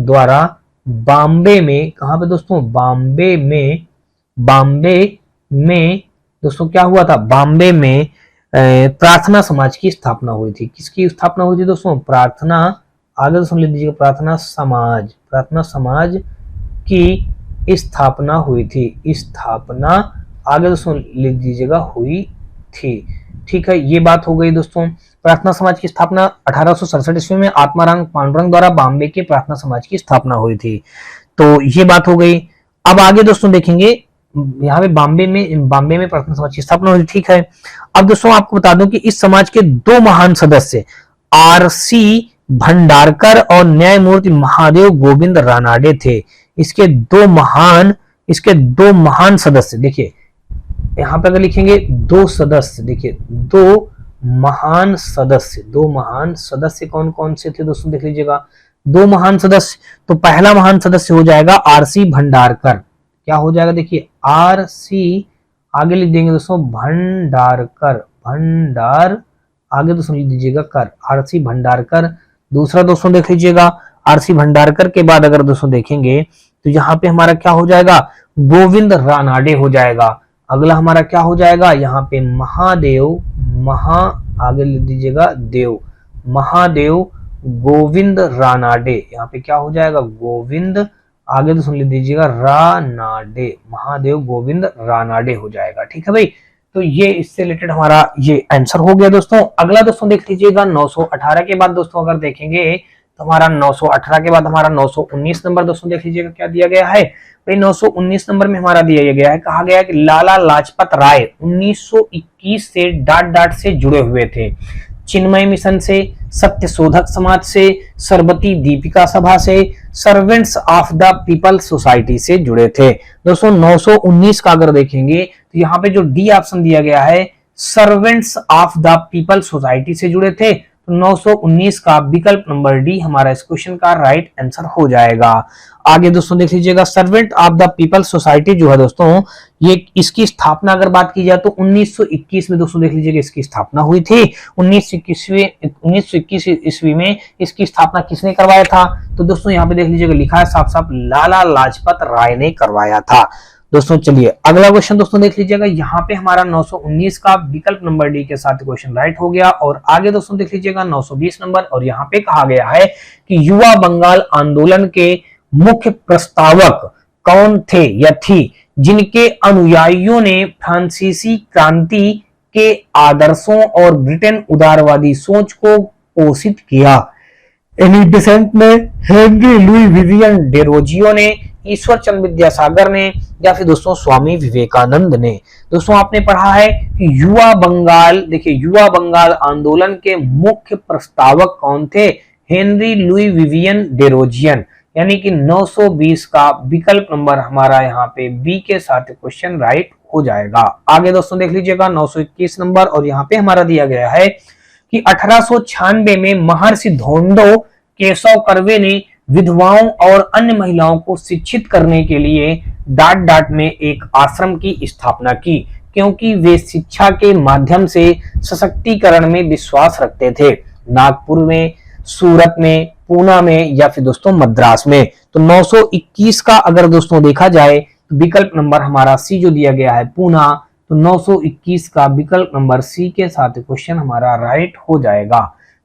द्वारा बॉम्बे में कहां पे दोस्तों? बॉम्बे में दोस्तों क्या हुआ था? बॉम्बे में प्रार्थना समाज की स्थापना हुई थी। किसकी स्थापना हुई थी दोस्तों? प्रार्थना, आगे दोस्तों लिख दीजिएगा, प्रार्थना समाज की स्थापना हुई थी। स्थापना आगे दोस्तों लिख दीजिएगा हुई थी। ठीक है, ये बात हो गई दोस्तों। प्रार्थना समाज की स्थापना 1867 ईस्वी में आत्माराम पांडुरंग द्वारा बॉम्बे के प्रार्थना समाज की स्थापना हुई थी। तो ये बात हो गई। अब आगे दोस्तों देखेंगे, यहाँ पे बॉम्बे में प्रार्थना समाज की स्थापना हुई। ठीक है, अब दोस्तों आपको बता दूं कि इस समाज के दो महान सदस्य आरसी भंडारकर और न्यायमूर्ति महादेव गोविंद रानाडे थे। इसके दो महान सदस्य, देखिए यहां पे अगर लिखेंगे दो सदस्य, देखिए दो महान सदस्य कौन कौन से थे दोस्तों? देख लीजिएगा, दो महान सदस्य। तो पहला महान सदस्य हो जाएगा आरसी भंडारकर। क्या हो जाएगा? देखिए आरसी, आगे लिख देंगे दोस्तों भंडारकर, आगे दोस्तों लिख दीजिएगा कर, आरसी भंडारकर। दूसरा दोस्तों देख लीजिएगा, आरसी भंडारकर के बाद अगर दोस्तों देखेंगे तो यहाँ पे हमारा क्या हो जाएगा? गोविंद रानाडे हो जाएगा। अगला हमारा क्या हो जाएगा? यहाँ पे आगे लिख दीजिएगा देव, महादेव गोविंद रानाडे। यहाँ पे क्या हो जाएगा? गोविंद, आगे तो सुन लिख दीजिएगा रानाडे, महादेव गोविंद रानाडे हो जाएगा। ठीक है भाई, तो ये इससे रिलेटेड हमारा ये आंसर हो गया दोस्तों। अगला दोस्तों देख लीजिएगा 918 के बाद दोस्तों अगर देखेंगे तो हमारा 918 के बाद हमारा 919 नंबर दोस्तों देख लीजिएगा क्या दिया गया है भाई। 919 नंबर में हमारा दिया गया है, कहा गया है कि लाला लाजपत राय 1921 से डाट से जुड़े हुए थे। चिन्मय मिशन से, सत्य शोधक समाज से, सरबती दीपिका सभा से, servants of the people society से जुड़े थे। दोस्तों 919 का अगर देखेंगे तो यहाँ पे जो डी ऑप्शन दिया गया है servants of the people society से जुड़े थे। तो 919 का विकल्प नंबर डी हमारा इस क्वेश्चन का राइट आंसर हो जाएगा। आगे दोस्तों देख लीजिएगा, servant of the people society जो है दोस्तों, ये इसकी स्थापना अगर बात की जाए तो 1921 में दोस्तों देख लीजिएगा इसकी स्थापना हुई थी। 1921 ईस्वी में इसकी स्थापना किसने करवाया था? तो दोस्तों यहाँ पे देख लीजिएगा लिखा है साफ साफ लाला लाजपत राय ने करवाया था। दोस्तों चलिए अगला क्वेश्चन दोस्तों देख लीजिएगा, यहाँ पे हमारा 919 का विकल्प नंबर डी के साथ क्वेश्चन राइट हो गया। और आगे दोस्तों देख लीजिएगा 920 नंबर, और यहाँ पे कहा गया है कि युवा बंगाल आंदोलन के मुख्य प्रस्तावक कौन थे या थी, जिनके अनुयायियों ने फ्रांसीसी क्रांति के आदर्शों और ब्रिटेन उदारवादी सोच को पोषित किया। एनी बेसेंट ने, हेनरी लुई विवियन डेरोजियो ने, ईश्वर चंद्र विद्यासागर ने, या फिर दोस्तों स्वामी विवेकानंद ने। दोस्तों आपने पढ़ा है कि युवा बंगाल, देखिए युवा बंगाल आंदोलन के मुख्य प्रस्तावक कौन थे? Henry Louis Vivian Derozio. यानी कि 920 का विकल्प नंबर हमारा यहाँ पे बी के साथ क्वेश्चन राइट हो जाएगा। आगे दोस्तों देख लीजिएगा 921 नंबर, और यहाँ पे हमारा दिया गया है कि 1896 में महर्षि धोंडो केशव कर्वे ने विधवाओं और अन्य महिलाओं को शिक्षित करने के लिए डाट में एक आश्रम की स्थापना की, क्योंकि वे शिक्षा के माध्यम से सशक्तिकरण में विश्वास रखते थे। नागपुर में सूरत में, पूना में या फिर दोस्तों मद्रास में। तो 921 का अगर दोस्तों देखा जाए तो विकल्प नंबर हमारा सी जो दिया गया है पूना, तो 921 का विकल्प नंबर सी के साथ क्वेश्चन हमारा राइट हो जाएगा।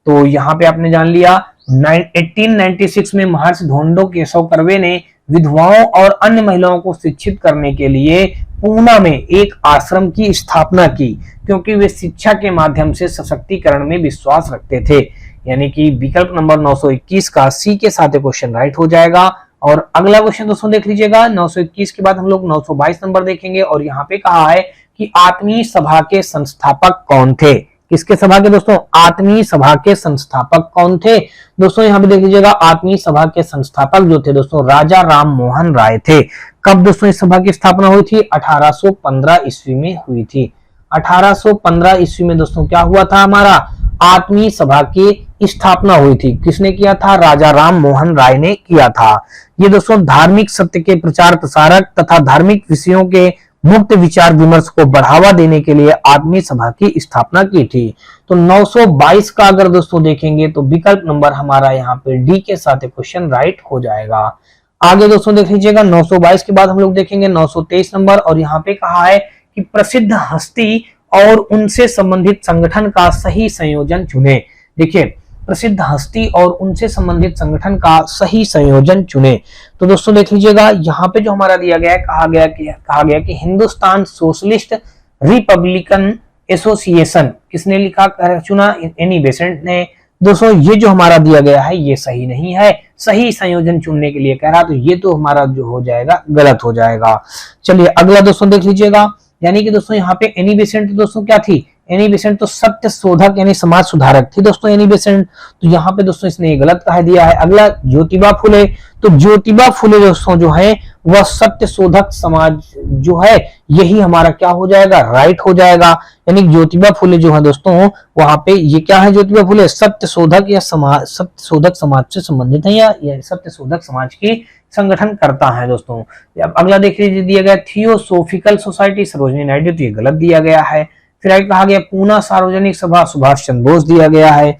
तो यहाँ पे आपने जान लिया 1896 में महर्षि धोंडो केशव कर्वे ने विधवाओं और अन्य महिलाओं को शिक्षित करने के लिए पूना में एक आश्रम की स्थापना की, क्योंकि वे शिक्षा के माध्यम से सशक्तिकरण में विश्वास रखते थे। यानी कि विकल्प नंबर 921 का सी के साथ क्वेश्चन राइट हो जाएगा। और अगला क्वेश्चन दोस्तों देख लीजिएगा, 921 के बाद हम लोग 922 नंबर देखेंगे और यहाँ पे कहा है कि आत्मीय सभा के संस्थापक कौन थे। किसके सभा के दोस्तों? आत्मीय सभा के संस्थापक कौन थे दोस्तों? यहाँ पे देख लीजिएगा, आत्मीय सभा के संस्थापक जो थे दोस्तों राजा राम मोहन राय थे। कब दोस्तों इस सभा की स्थापना हुई थी? 1815 ईस्वी में हुई थी। 1815 ईस्वी में दोस्तों क्या हुआ था? हमारा आत्मीय सभा की स्थापना हुई थी। किसने किया था? राजा राम मोहन राय ने किया था। ये दोस्तों धार्मिक सत्य के प्रचार प्रसारक तथा धार्मिक विषयों के मुक्त विचार विमर्श को बढ़ावा देने के लिए आत्मीय सभा की स्थापना की थी। तो 922 का अगर दोस्तों देखेंगे तो विकल्प नंबर हमारा यहाँ पे डी के साथ क्वेश्चन राइट हो जाएगा। आगे दोस्तों देख लीजिएगा, 922 के बाद हम लोग देखेंगे 923 नंबर और यहाँ पे कहा है कि प्रसिद्ध हस्ती और उनसे संबंधित संगठन का सही संयोजन चुने। देखिए, प्रसिद्ध हस्ती और उनसे संबंधित संगठन का सही संयोजन चुने। तो दोस्तों देख लीजिएगा, यहाँ पे जो हमारा दिया गया है, कहा गया कि हिंदुस्तान सोशलिस्ट रिपब्लिकन एसोसिएशन, किसने लिखा चुना? एनी बेसेंट ने। दोस्तों ये जो हमारा दिया गया है ये सही नहीं है, सही संयोजन चुनने के लिए कह रहा, तो ये तो हमारा जो हो जाएगा गलत हो जाएगा। चलिए अगला दोस्तों देख लीजिएगा, यानी कि दोस्तों यहाँ पे एनी बेसेंट दोस्तों क्या थी? एनी बेसेंट तो सत्य शोधक यानी समाज सुधारक थी दोस्तों एनी बेसेंट। तो यहाँ पे दोस्तों इसने गलत कह दिया है। अगला ज्योतिबा फुले, तो ज्योतिबा फुले दोस्तों जो है वह सत्य शोधक समाज जो है यही हमारा क्या हो जाएगा? राइट हो जाएगा। यानी ज्योतिबा फुले जो है दोस्तों वहां पे ये क्या है? ज्योतिबा फुले सत्य शोधक या सत्य शोधक समाज से संबंधित है या सत्य शोधक समाज की संगठन करता है दोस्तों। अब अगला देख लीजिए, दिया गया थियोसोफिकल सोसाइटी सरोजिनी नायडू, तो ये गलत दिया गया है। फिर आगे कहा गया पूना सार्वजनिक सभा सुभाष चंद्र बोस दिया गया है,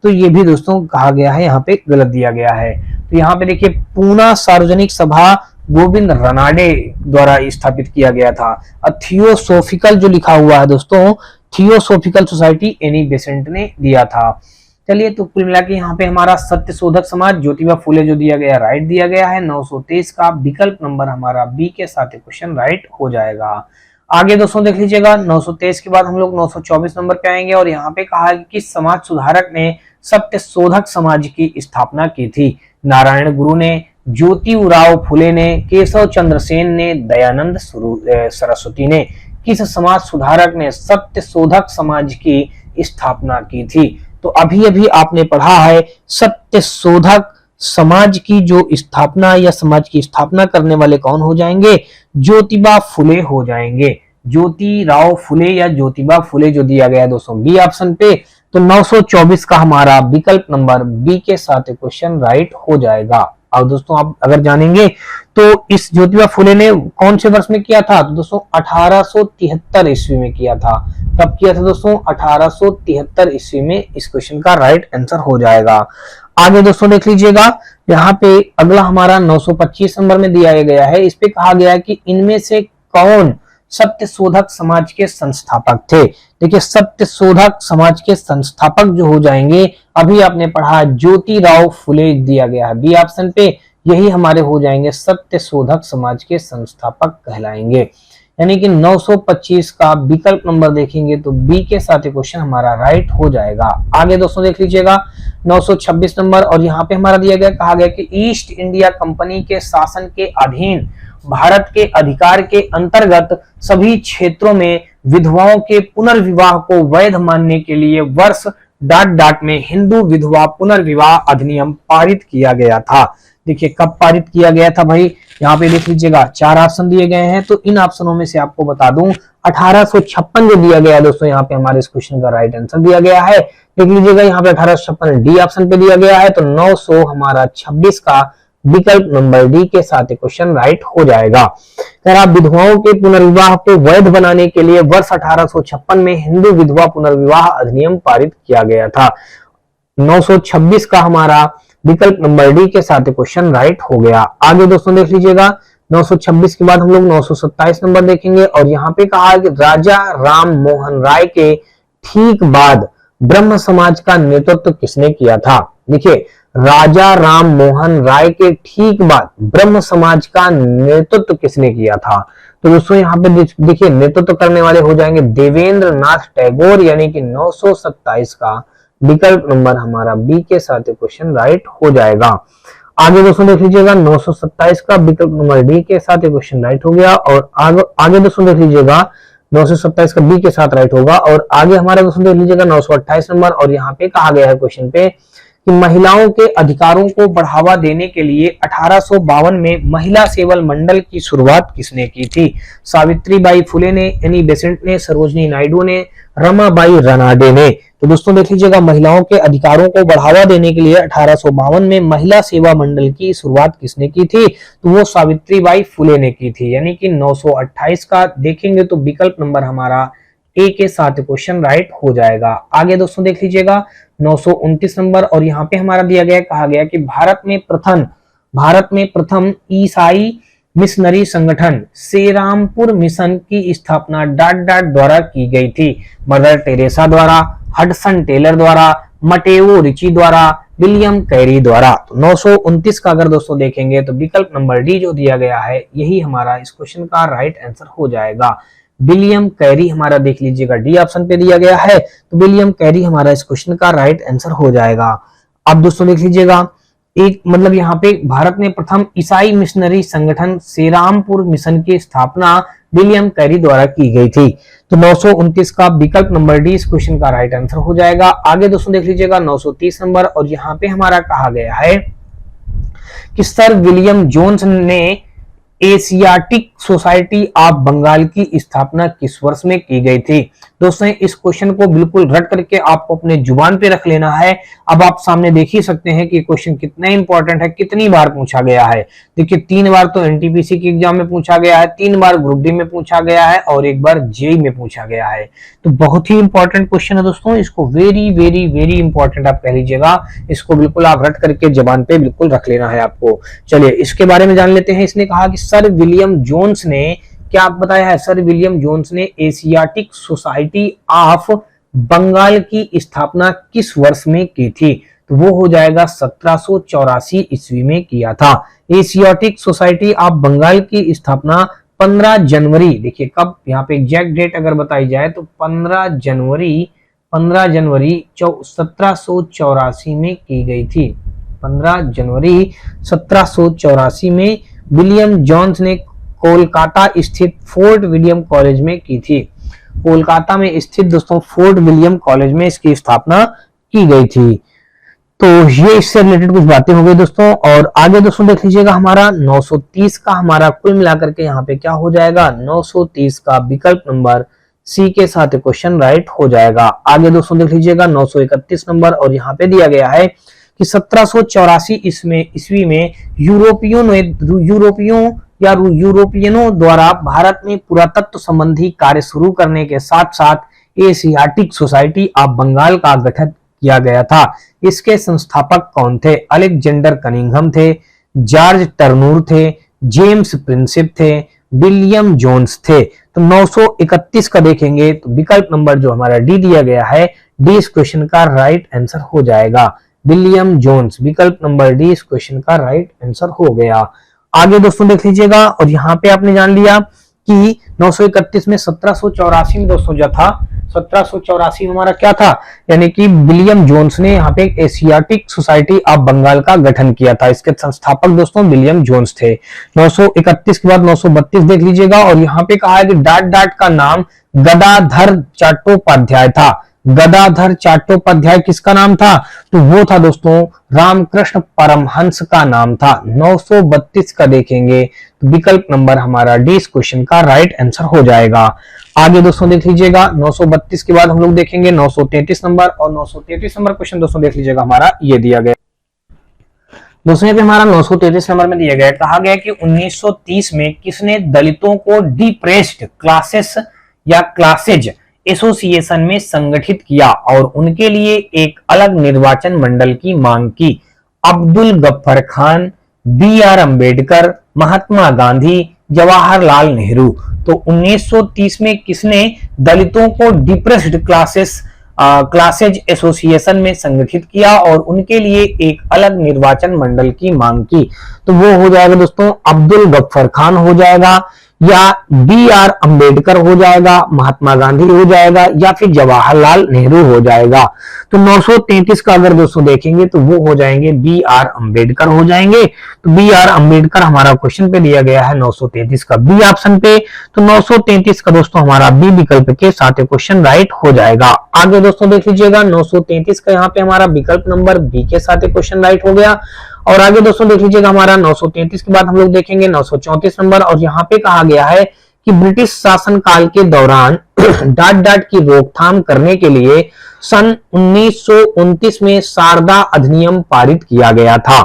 तो ये भी दोस्तों कहा गया है यहाँ पे गलत दिया गया है। तो यहाँ पे देखिए पूना सार्वजनिक सभा गोविंद रनाडे द्वारा स्थापित किया गया था। थियोसोफिकल जो लिखा हुआ है दोस्तों, थियोसोफिकल सोसाइटी एनी बेसेंट ने दिया था। चलिए तो कुल मिला के यहाँ पे हमारा सत्य शोधक समाज ज्योतिबा फुले जो दिया गया राइट दिया गया है। 923 का विकल्प नंबर हमारा बी के साथ क्वेश्चन राइट हो जाएगा। आगे दोस्तों देख लीजिएगा, 923 के बाद हम लोग 924 नंबर पे आएंगे और यहाँ पे कहा है कि समाज सुधारक ने सत्य शोधक समाज की स्थापना की थी। नारायण गुरु ने, ज्योतिराव फुले ने, केशव चंद्र सेन ने, दयानंद सरस्वती ने। किस समाज सुधारक ने सत्य शोधक समाज की स्थापना की थी? तो अभी अभी आपने पढ़ा है सत्य शोधक समाज की जो स्थापना या समाज की स्थापना करने वाले कौन हो जाएंगे? ज्योतिबा फुले हो जाएंगे। ज्योतिराव फुले या ज्योतिबा फुले जो दिया गया है दोस्तों बी ऑप्शन पे। तो 924 का हमारा विकल्प नंबर बी के साथ क्वेश्चन राइट हो जाएगा। अब दोस्तों आप अगर जानेंगे तो इस ज्योतिबा फुले ने कौन से वर्ष में किया था? तो दोस्तों 1873 ईस्वी में किया था। कब किया था दोस्तों? 1873 ईस्वी में इस क्वेश्चन का राइट आंसर हो जाएगा। आगे दोस्तों देख लीजिएगा, यहाँ पे अगला हमारा 925 नंबर में दिया गया है। इस पे कहा गया है कि इनमें से कौन सत्य शोधक समाज के संस्थापक थे? देखिए सत्य शोधक समाज के संस्थापक जो हो जाएंगे, अभी आपने पढ़ा ज्योतिराव फुले दिया गया है बी ऑप्शन पे, यही हमारे हो जाएंगे सत्य शोधक समाज के संस्थापक कहलाएंगे। यानी कि 925 का विकल्प नंबर देखेंगे तो बी के साथ क्वेश्चन हमारा राइट हो जाएगा। आगे दोस्तों देख लीजिएगा 926 नंबर और यहाँ पे हमारा दिया गया, कहा गया कि ईस्ट इंडिया कंपनी के शासन के अधीन भारत के अधिकार के अंतर्गत सभी क्षेत्रों में विधवाओं के पुनर्विवाह को वैध मानने के लिए वर्ष ... में हिंदू विधवा पुनर्विवाह अधिनियम पारित किया गया था। देखिए कब पारित किया गया था भाई? यहाँ पे देख लीजिएगा 4 ऑप्शन दिए गए हैं, तो इन ऑप्शनों में से आपको बता दूं 1856 जो दिया गया है दोस्तों, यहाँ पे हमारे इस क्वेश्चन का राइट आंसर दिया गया है। देख लीजिएगा यहाँ पे 1856 डी ऑप्शन पे दिया गया है, तो 926 का विकल्प नंबर डी के साथ क्वेश्चन राइट हो जाएगा। विधवाओं के पुनर्विवाह को वैध बनाने के लिए वर्ष 1856 में हिंदू विधवा पुनर्विवाह अधिनियम पारित किया गया था। 926 का हमारा विकल्प नंबर डी के साथ क्वेश्चन राइट हो गया। आगे दोस्तों देख लीजिएगा, 926 के बाद हम लोग 927 नंबर देखेंगे और यहाँ पे कहा है कि राजा राम मोहन राय के ठीक बाद ब्रह्म समाज का नेतृत्व किसने किया था। देखिए, राजा राम मोहन राय के ठीक बाद ब्रह्म समाज का नेतृत्व किसने किया था। तो दोस्तों यहाँ पे देखिए, नेतृत्व करने वाले हो जाएंगे देवेंद्र नाथ टैगोर, यानी कि 927 का विकल्प नंबर हमारा बी के साथ क्वेश्चन राइट हो जाएगा। आगे दोस्तों देख लीजिएगा, 927 का विकल्प नंबर डी के साथ क्वेश्चन राइट हो गया। और आगे दोस्तों देख लीजिएगा, 927 का बी के साथ राइट होगा। और आगे हमारा दोस्तों देख लीजिएगा 928 नंबर, और यहाँ पे कहा गया है क्वेश्चन पे कि महिलाओं के अधिकारों को बढ़ावा देने के लिए 1852 में महिला सेवल मंडल की शुरुआत किसने की थी। सावित्रीबाई फुले ने, एनी बेसेंट ने, सरोजनी नायडू ने, रमाबाई रनाडे ने। तो दोस्तों देख लीजिएगा, महिलाओं के अधिकारों को बढ़ावा देने के लिए 1852 में महिला सेवा मंडल की शुरुआत किसने की थी, तो वो सावित्रीबाई फुले ने की थी। यानी कि 928 का देखेंगे तो विकल्प नंबर हमारा ए के साथ क्वेश्चन राइट हो जाएगा। आगे दोस्तों देख लीजिएगा 929 नंबर, और यहाँ पे हमारा दिया गया, कहा गया कि भारत में प्रथम ईसाई मिशनरी संगठन सेरामपुर मिशन की स्थापना द्वारा की गई थी। मदर टेरेसा द्वारा, हडसन टेलर द्वारा, मटेओ रिची द्वारा, विलियम कैरी द्वारा। तो 929 का अगर दोस्तों देखेंगे तो विकल्प नंबर डी जो दिया गया है यही हमारा इस क्वेश्चन का राइट आंसर हो जाएगा। विलियम कैरी हमारा देख लीजिएगा डी ऑप्शन पे दिया गया है, तो विलियम कैरी हमारा इस क्वेश्चन का राइट आंसर हो जाएगा। अब दोस्तों देख लीजिएगा, एक मतलब यहाँ पे भारत में प्रथम ईसाई मिशनरी संगठन सेरामपुर मिशन की स्थापना विलियम कैरी द्वारा की गई थी। तो 929 का विकल्प नंबर डी इस क्वेश्चन का राइट आंसर हो जाएगा। आगे दोस्तों देख लीजिएगा 930 नंबर, और यहाँ पे हमारा कहा गया है कि सर विलियम जोन्स ने एशियाटिक सोसाइटी ऑफ बंगाल की स्थापना किस वर्ष में की गई थी। दोस्तों इस क्वेश्चन को बिल्कुल रट करके आपको अपने जुबान पे रख लेना है। अब आप सामने देख ही सकते हैं कि क्वेश्चन कितना इंपॉर्टेंट है, कितनी बार पूछा गया है। देखिए 3 बार तो एनटीपीसी के एग्जाम में पूछा गया है, 3 बार ग्रुप डी में पूछा गया है और 1 बार जेई में पूछा गया है। तो बहुत ही इंपॉर्टेंट क्वेश्चन है दोस्तों, इसको वेरी वेरी वेरी इंपॉर्टेंट आप कह लीजिएगा। इसको बिल्कुल आप रट करके जबान पे बिल्कुल रख लेना है आपको। चलिए इसके बारे में जान लेते हैं। इसने कहा कि सर विलियम जोन्स ने क्या बताया है, सर विलियम जोन्स ने एशियाटिक सोसाइटी ऑफ बंगाल की स्थापना किस वर्ष में की थी। तो वो हो जाएगा 1784 ईस्वी में किया था। एशियाटिक सोसाइटी ऑफ बंगाल की स्थापना 15 जनवरी, देखिए कब, यहाँ पे एग्जैक्ट डेट अगर बताई जाए तो 15 जनवरी 1784 में की गई थी। 15 जनवरी 1784 में विलियम जोन्स ने कोलकाता स्थित फोर्ट विलियम कॉलेज में की थी। कोलकाता में स्थित दोस्तों फोर्ट विलियम कॉलेज में इसकी स्थापना की गई थी। तो ये इससे रिलेटेड कुछ बातें हो गई दोस्तों। और आगे दोस्तों देख लीजिएगा, हमारा 930 का हमारा कुल मिलाकर के यहाँ पे क्या हो जाएगा, 930 का विकल्प नंबर सी के साथ क्वेश्चन राइट हो जाएगा। आगे दोस्तों देख लीजिएगा 931 नंबर, और यहाँ पे दिया गया है कि 1784 ईस्वी में यूरोपियनों द्वारा भारत में पुरातत्व संबंधी कार्य शुरू करने के साथ साथ एशियाटिक सोसाइटी ऑफ बंगाल का गठन किया गया था। इसके संस्थापक कौन थे, अलेक्जेंडर कनिंघम थे, जॉर्ज टर्नूर थे, जेम्स प्रिंसिप थे, विलियम जोन्स थे। तो 931 का देखेंगे तो विकल्प नंबर जो हमारा डी दिया गया है, डी इस क्वेश्चन का राइट आंसर हो जाएगा। विलियम जोन्स, विकल्प नंबर डी इस क्वेश्चन का राइट आंसर हो गया। आगे दोस्तों देख लीजिएगा, और यहाँ पे आपने जान लिया कि 931 में 1784 में दोस्तों जो था 1784 में हमारा क्या था, यानी कि विलियम जोन्स ने यहाँ पे एशियाटिक सोसाइटी ऑफ बंगाल का गठन किया था। इसके संस्थापक दोस्तों विलियम जोन्स थे। 931 के बाद 932 देख लीजिएगा, और यहाँ पे कहा है कि डाट का नाम गदाधर चट्टोपाध्याय था। गदाधर चट्टोपाध्याय किसका नाम था, तो वो था दोस्तों रामकृष्ण परमहंस का नाम था। 932 का देखेंगे तो विकल्प नंबर हमारा डी इस क्वेश्चन का राइट आंसर हो जाएगा। आगे दोस्तों देख लीजिएगा 932 के बाद हम लोग देखेंगे 933 नंबर, और 933 नंबर क्वेश्चन दोस्तों देख लीजिएगा हमारा ये दिया गया दोस्तों। यहाँ पे हमारा 933 नंबर में दिया गया, कहा गया कि 1930 में किसने दलितों को डिप्रेस्ड क्लासेस या क्लासेज एसोसिएशन में संगठित किया और उनके लिए एक अलग निर्वाचन मंडल की मांग की? Abdul Gaffar Khan, B are Ambedkar, Mahatma Gandhi, Jawaharlal Nehru. तो 1930 में किसने दलितों को डिप्रेस्ड क्लासेज एसोसिएशन में संगठित किया और उनके लिए एक अलग निर्वाचन मंडल की मांग की? तो वो हो जाएगा दोस्तों अब्दुल गफ्फर खान हो जाएगा, या बी आर अम्बेडकर हो जाएगा, महात्मा गांधी हो जाएगा, या फिर जवाहरलाल नेहरू हो जाएगा। तो 933 का अगर दोस्तों देखेंगे तो वो हो जाएंगे बी आर अम्बेडकर हो जाएंगे। तो बी आर अम्बेडकर हमारा क्वेश्चन पे दिया गया है 933 का बी ऑप्शन पे। तो 933 का दोस्तों हमारा बी विकल्प के साथ क्वेश्चन राइट हो जाएगा। आगे दोस्तों देख लीजिएगा 933 का यहाँ पे हमारा विकल्प नंबर बी के साथ क्वेश्चन राइट हो गया। और आगे दोस्तों देख लीजिएगा हमारा 933 के बाद हम लोग देखेंगे 934 नंबर, और यहाँ पे कहा गया है कि ब्रिटिश शासन काल के दौरान डाट की रोकथाम करने के लिए सन 1929 में शारदा अधिनियम पारित किया गया था।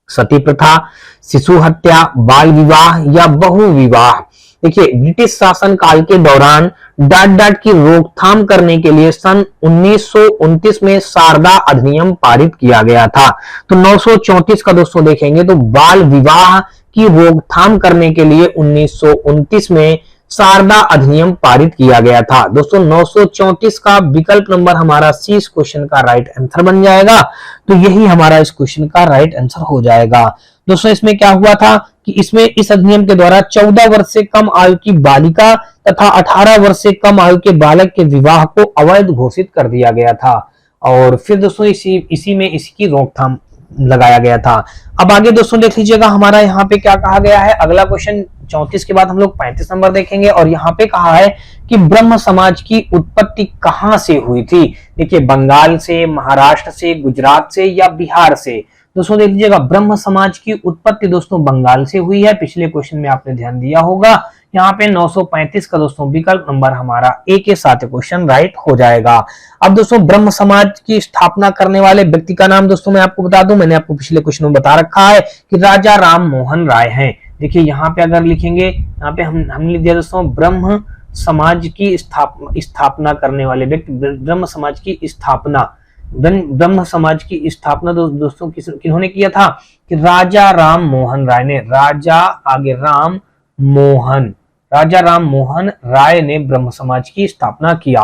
सती प्रथा, शिशु हत्या, बाल विवाह या बहु विवाह। देखिए ब्रिटिश शासन काल के दौरान डाट की रोकथाम करने के लिए सन 1929 में शारदा अधिनियम पारित किया गया था। तो 934 का दोस्तों देखेंगे तो बाल विवाह की रोकथाम करने के लिए 1929 में शारदा अधिनियम पारित किया गया था। दोस्तों 934 का विकल्प नंबर हमारा सी इस क्वेश्चन का राइट आंसर बन जाएगा। तो यही हमारा इस क्वेश्चन का राइट आंसर हो जाएगा। दोस्तों इसमें क्या हुआ था कि इसमें इस अधिनियम के द्वारा 14 वर्ष से कम आयु की बालिका तथा 18 वर्ष से कम आयु के बालक के विवाह को अवैध घोषित कर दिया गया था, और फिर दोस्तों इसी में इसकी रोकथाम लगाया गया था। अब आगे दोस्तों देख लीजिएगा हमारा यहाँ पे क्या कहा गया है। अगला क्वेश्चन 34 के बाद हम लोग 35 नंबर देखेंगे, और यहाँ पे कहा है कि ब्रह्म समाज की उत्पत्ति कहाँ से हुई थी? देखिए बंगाल से, महाराष्ट्र से, गुजरात से या बिहार से। दोस्तों देख लीजिएगा ब्रह्म समाज की उत्पत्ति दोस्तों बंगाल से हुई है। पिछले क्वेश्चन में आपने ध्यान दिया होगा। यहाँ पे 935 का दोस्तों विकल्प नंबर हमारा ए के साथ क्वेश्चन राइट हो जाएगा। अब दोस्तों ब्रह्म समाज की स्थापना करने वाले व्यक्ति का नाम दोस्तों मैं आपको बता दूं, मैंने आपको पिछले क्वेश्चन में बता रखा है कि राजा राम मोहन राय हैं। देखिए यहाँ पे अगर लिखेंगे, यहाँ पे हम लिख दिया दोस्तों ब्रह्म समाज की स्थापना करने वाले व्यक्ति, ब्रह्म समाज की स्थापना, ब्रह्म समाज की स्थापना दोस्तों किन्होंने किया था कि राजा राम मोहन राय ने। राजा आगे राम मोहन, राजा राम मोहन राय ने ब्रह्म समाज की स्थापना किया।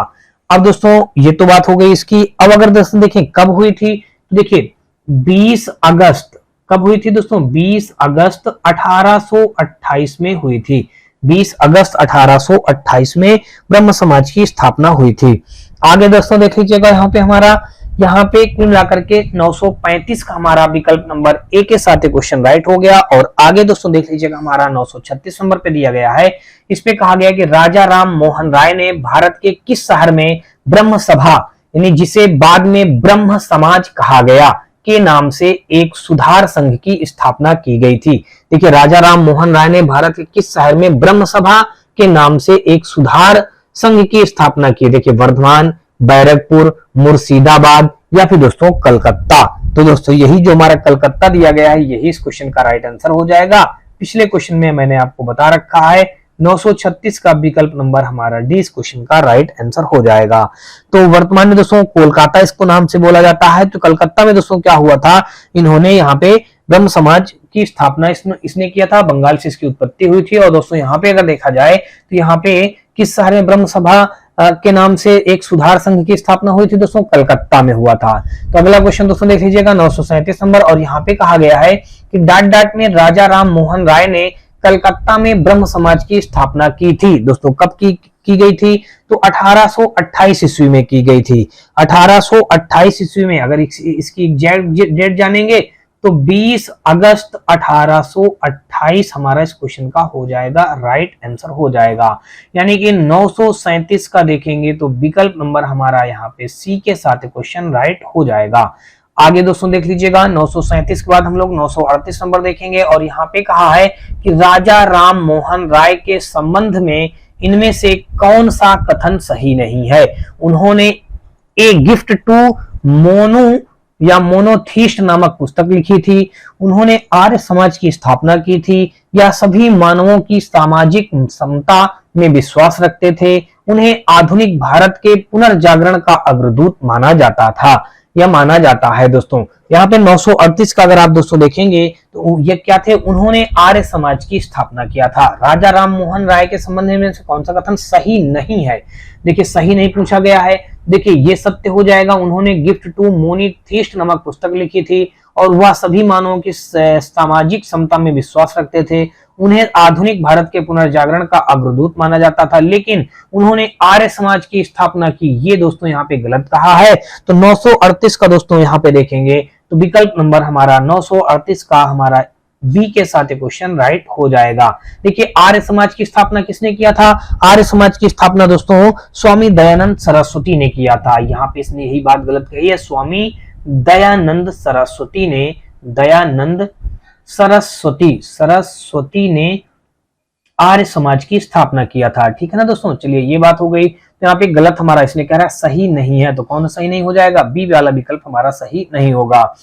अब दोस्तों ये तो बात हो गई इसकी। अब अगर दोस्तों देखें कब हुई थी, तो देखिए 20 अगस्त कब हुई थी दोस्तों? 20 अगस्त 1828 में हुई थी। 20 अगस्त 1828 में ब्रह्म समाज की स्थापना हुई थी। आगे दोस्तों देख लीजिएगा यहाँ पे कुल मिलाकर के 935 का हमारा विकल्प नंबर ए के साथ क्वेश्चन राइट हो गया। और आगे दोस्तों देख लीजिएगा हमारा 936 नंबर पे दिया गया है। इसमें कहा गया कि राजा राम मोहन राय ने भारत के किस शहर में ब्रह्म सभा, यानी जिसे बाद में ब्रह्म समाज कहा गया, के नाम से एक सुधार संघ की स्थापना की गई थी? देखिए राजा राम मोहन राय ने भारत के किस शहर में ब्रह्म सभा के नाम से एक सुधार संघ की स्थापना की? देखिए वर्धमान, बैरकपुर, मुर्शिदाबाद या फिर दोस्तों कलकत्ता। तो दोस्तों यही जो हमारा कलकत्ता दिया गया है यही इस क्वेश्चन का राइट आंसर हो जाएगा। पिछले क्वेश्चन में मैंने आपको बता रखा है 936 का विकल्प नंबर हमारा डी इस क्वेश्चन का राइट आंसर हो जाएगा। तो वर्तमान में दोस्तों कोलकाता इसको नाम से बोला जाता है। तो कलकत्ता में दोस्तों क्या हुआ था, इन्होंने यहाँ पे ब्रह्म समाज की स्थापना इसने किया था, बंगाल से इसकी उत्पत्ति हुई थी। और दोस्तों यहाँ पे अगर देखा जाए तो यहाँ पे किस शहर में ब्रह्म सभा के नाम से एक सुधार संघ की स्थापना हुई थी दोस्तों? कलकत्ता में हुआ था। तो अगला क्वेश्चन दोस्तों देख लीजिएगा 937 नंबर, और यहाँ पे कहा गया है कि डाट में राजा राम मोहन राय ने कलकत्ता में ब्रह्म समाज की स्थापना की थी। दोस्तों कब की गई थी? तो 1828 ईस्वी में की गई थी। 1828 ईस्वी में। अगर इसकी एग्जैक्ट डेट जानेंगे तो 20 अगस्त 1828 हमारा इस क्वेश्चन का हो जाएगा, राइट आंसर हो जाएगा। यानी कि 937 का देखेंगे तो विकल्प नंबर हमारा यहाँ पे सी के साथ क्वेश्चन राइट हो जाएगा। आगे दोस्तों देख लीजिएगा 937 के बाद हम लोग 938 नंबर देखेंगे, और यहाँ पे कहा है कि राजा राम मोहन राय के संबंध में इनमें से कौन सा कथन सही नहीं है? उन्होंने ए गिफ्ट टू मोनू या मोनोथीस्ट नामक पुस्तक लिखी थी, उन्होंने आर्य समाज की स्थापना की थी, या सभी मानवों की सामाजिक समता में विश्वास रखते थे, उन्हें आधुनिक भारत के पुनर्जागरण का अग्रदूत माना जाता था या माना जाता है। दोस्तों यहाँ पे 938 का अगर आप दोस्तों देखेंगे तो ये क्या थे, उन्होंने आर्य समाज की स्थापना किया था। राजा राम मोहन राय के संबंध में कौन सा कथन सही नहीं है? देखिए सही नहीं पूछा गया है। देखिए ये सत्य हो जाएगा, उन्होंने गिफ्ट टू मोनीथिस्ट नामक पुस्तक लिखी थी और वह सभी मानवों की सामाजिक समता में विश्वास रखते थे। उन्हें आधुनिक भारत के पुनर्जागरण का अग्रदूत माना जाता था, लेकिन उन्होंने आर्य समाज की स्थापना की। ये दोस्तों यहाँ पे गलत कहा है। तो 938 का दोस्तों यहाँ पे देखेंगे तो विकल्प नंबर हमारा 938 का हमारा बी के साथ क्वेश्चन राइट हो जाएगा। देखिए आर्य समाज की स्थापना किसने किया था? आर्य समाज की स्थापना दोस्तों स्वामी दयानंद सरस्वती ने किया था। यहाँ पे इसने यही बात गलत कही है, स्वामी दयानंद सरस्वती ने, दयानंद सरस्वती ने आर्य समाज की स्थापना किया था। ठीक है ना दोस्तों, चलिए ये बात हो गई। तो यहाँ पे गलत हमारा इसने कह रहा है सही नहीं है, तो कौन सही नहीं हो जाएगा? बी वाला विकल्प हमारा सही नहीं होगा।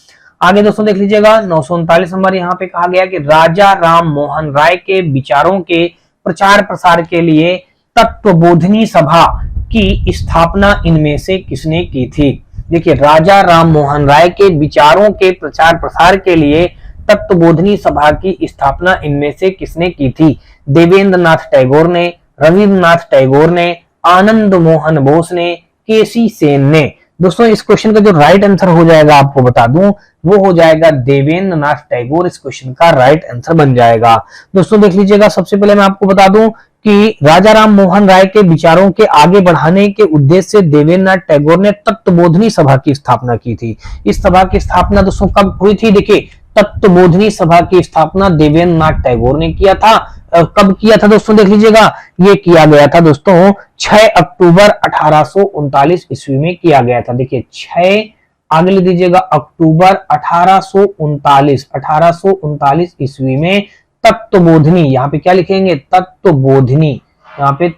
आगे दोस्तों देख लीजिएगा 939 नंबर, यहाँ पे कहा गया कि राजा राम मोहन राय के विचारों के प्रचार प्रसार के लिए तत्वबोधिनी सभा की स्थापना इनमें से किसने की थी? देखिए राजा राम मोहन राय के विचारों के प्रचार प्रसार के लिए तत्वबोधिनी सभा की स्थापना इनमें से किसने की थी? देवेंद्रनाथ टैगोर ने, रविन्द्रनाथ टैगोर ने, आनंद मोहन बोस ने, केसी सेन ने। दोस्तों इस क्वेश्चन का जो राइट आंसर हो जाएगा आपको बता दूं, वो हो जाएगा देवेंद्रनाथ टैगोर। इस क्वेश्चन का राइट आंसर बन जाएगा। दोस्तों देख लीजिएगा, सबसे पहले मैं आपको बता दूं कि राजा राम मोहन राय के विचारों के आगे बढ़ाने के उद्देश्य से देवेंद्रनाथ टैगोर ने तत्वबोधिनी सभा की स्थापना की थी। इस सभा की स्थापना दोस्तों कब हुई थी? देखिए तत्वबोधिनी सभा की स्थापना देवेंद्रनाथ टैगोर ने किया था। कब किया था दोस्तों? देख लीजिएगा, ये किया गया था दोस्तों 6 अक्टूबर 1839 ईस्वी में किया गया था। देखिए 6 आगे लिख दीजिएगा अक्टूबर 1839 ईस्वी में तत्वबोधिनी, यहाँ पे क्या लिखेंगे? तत्वबोधिनी, यहाँ पे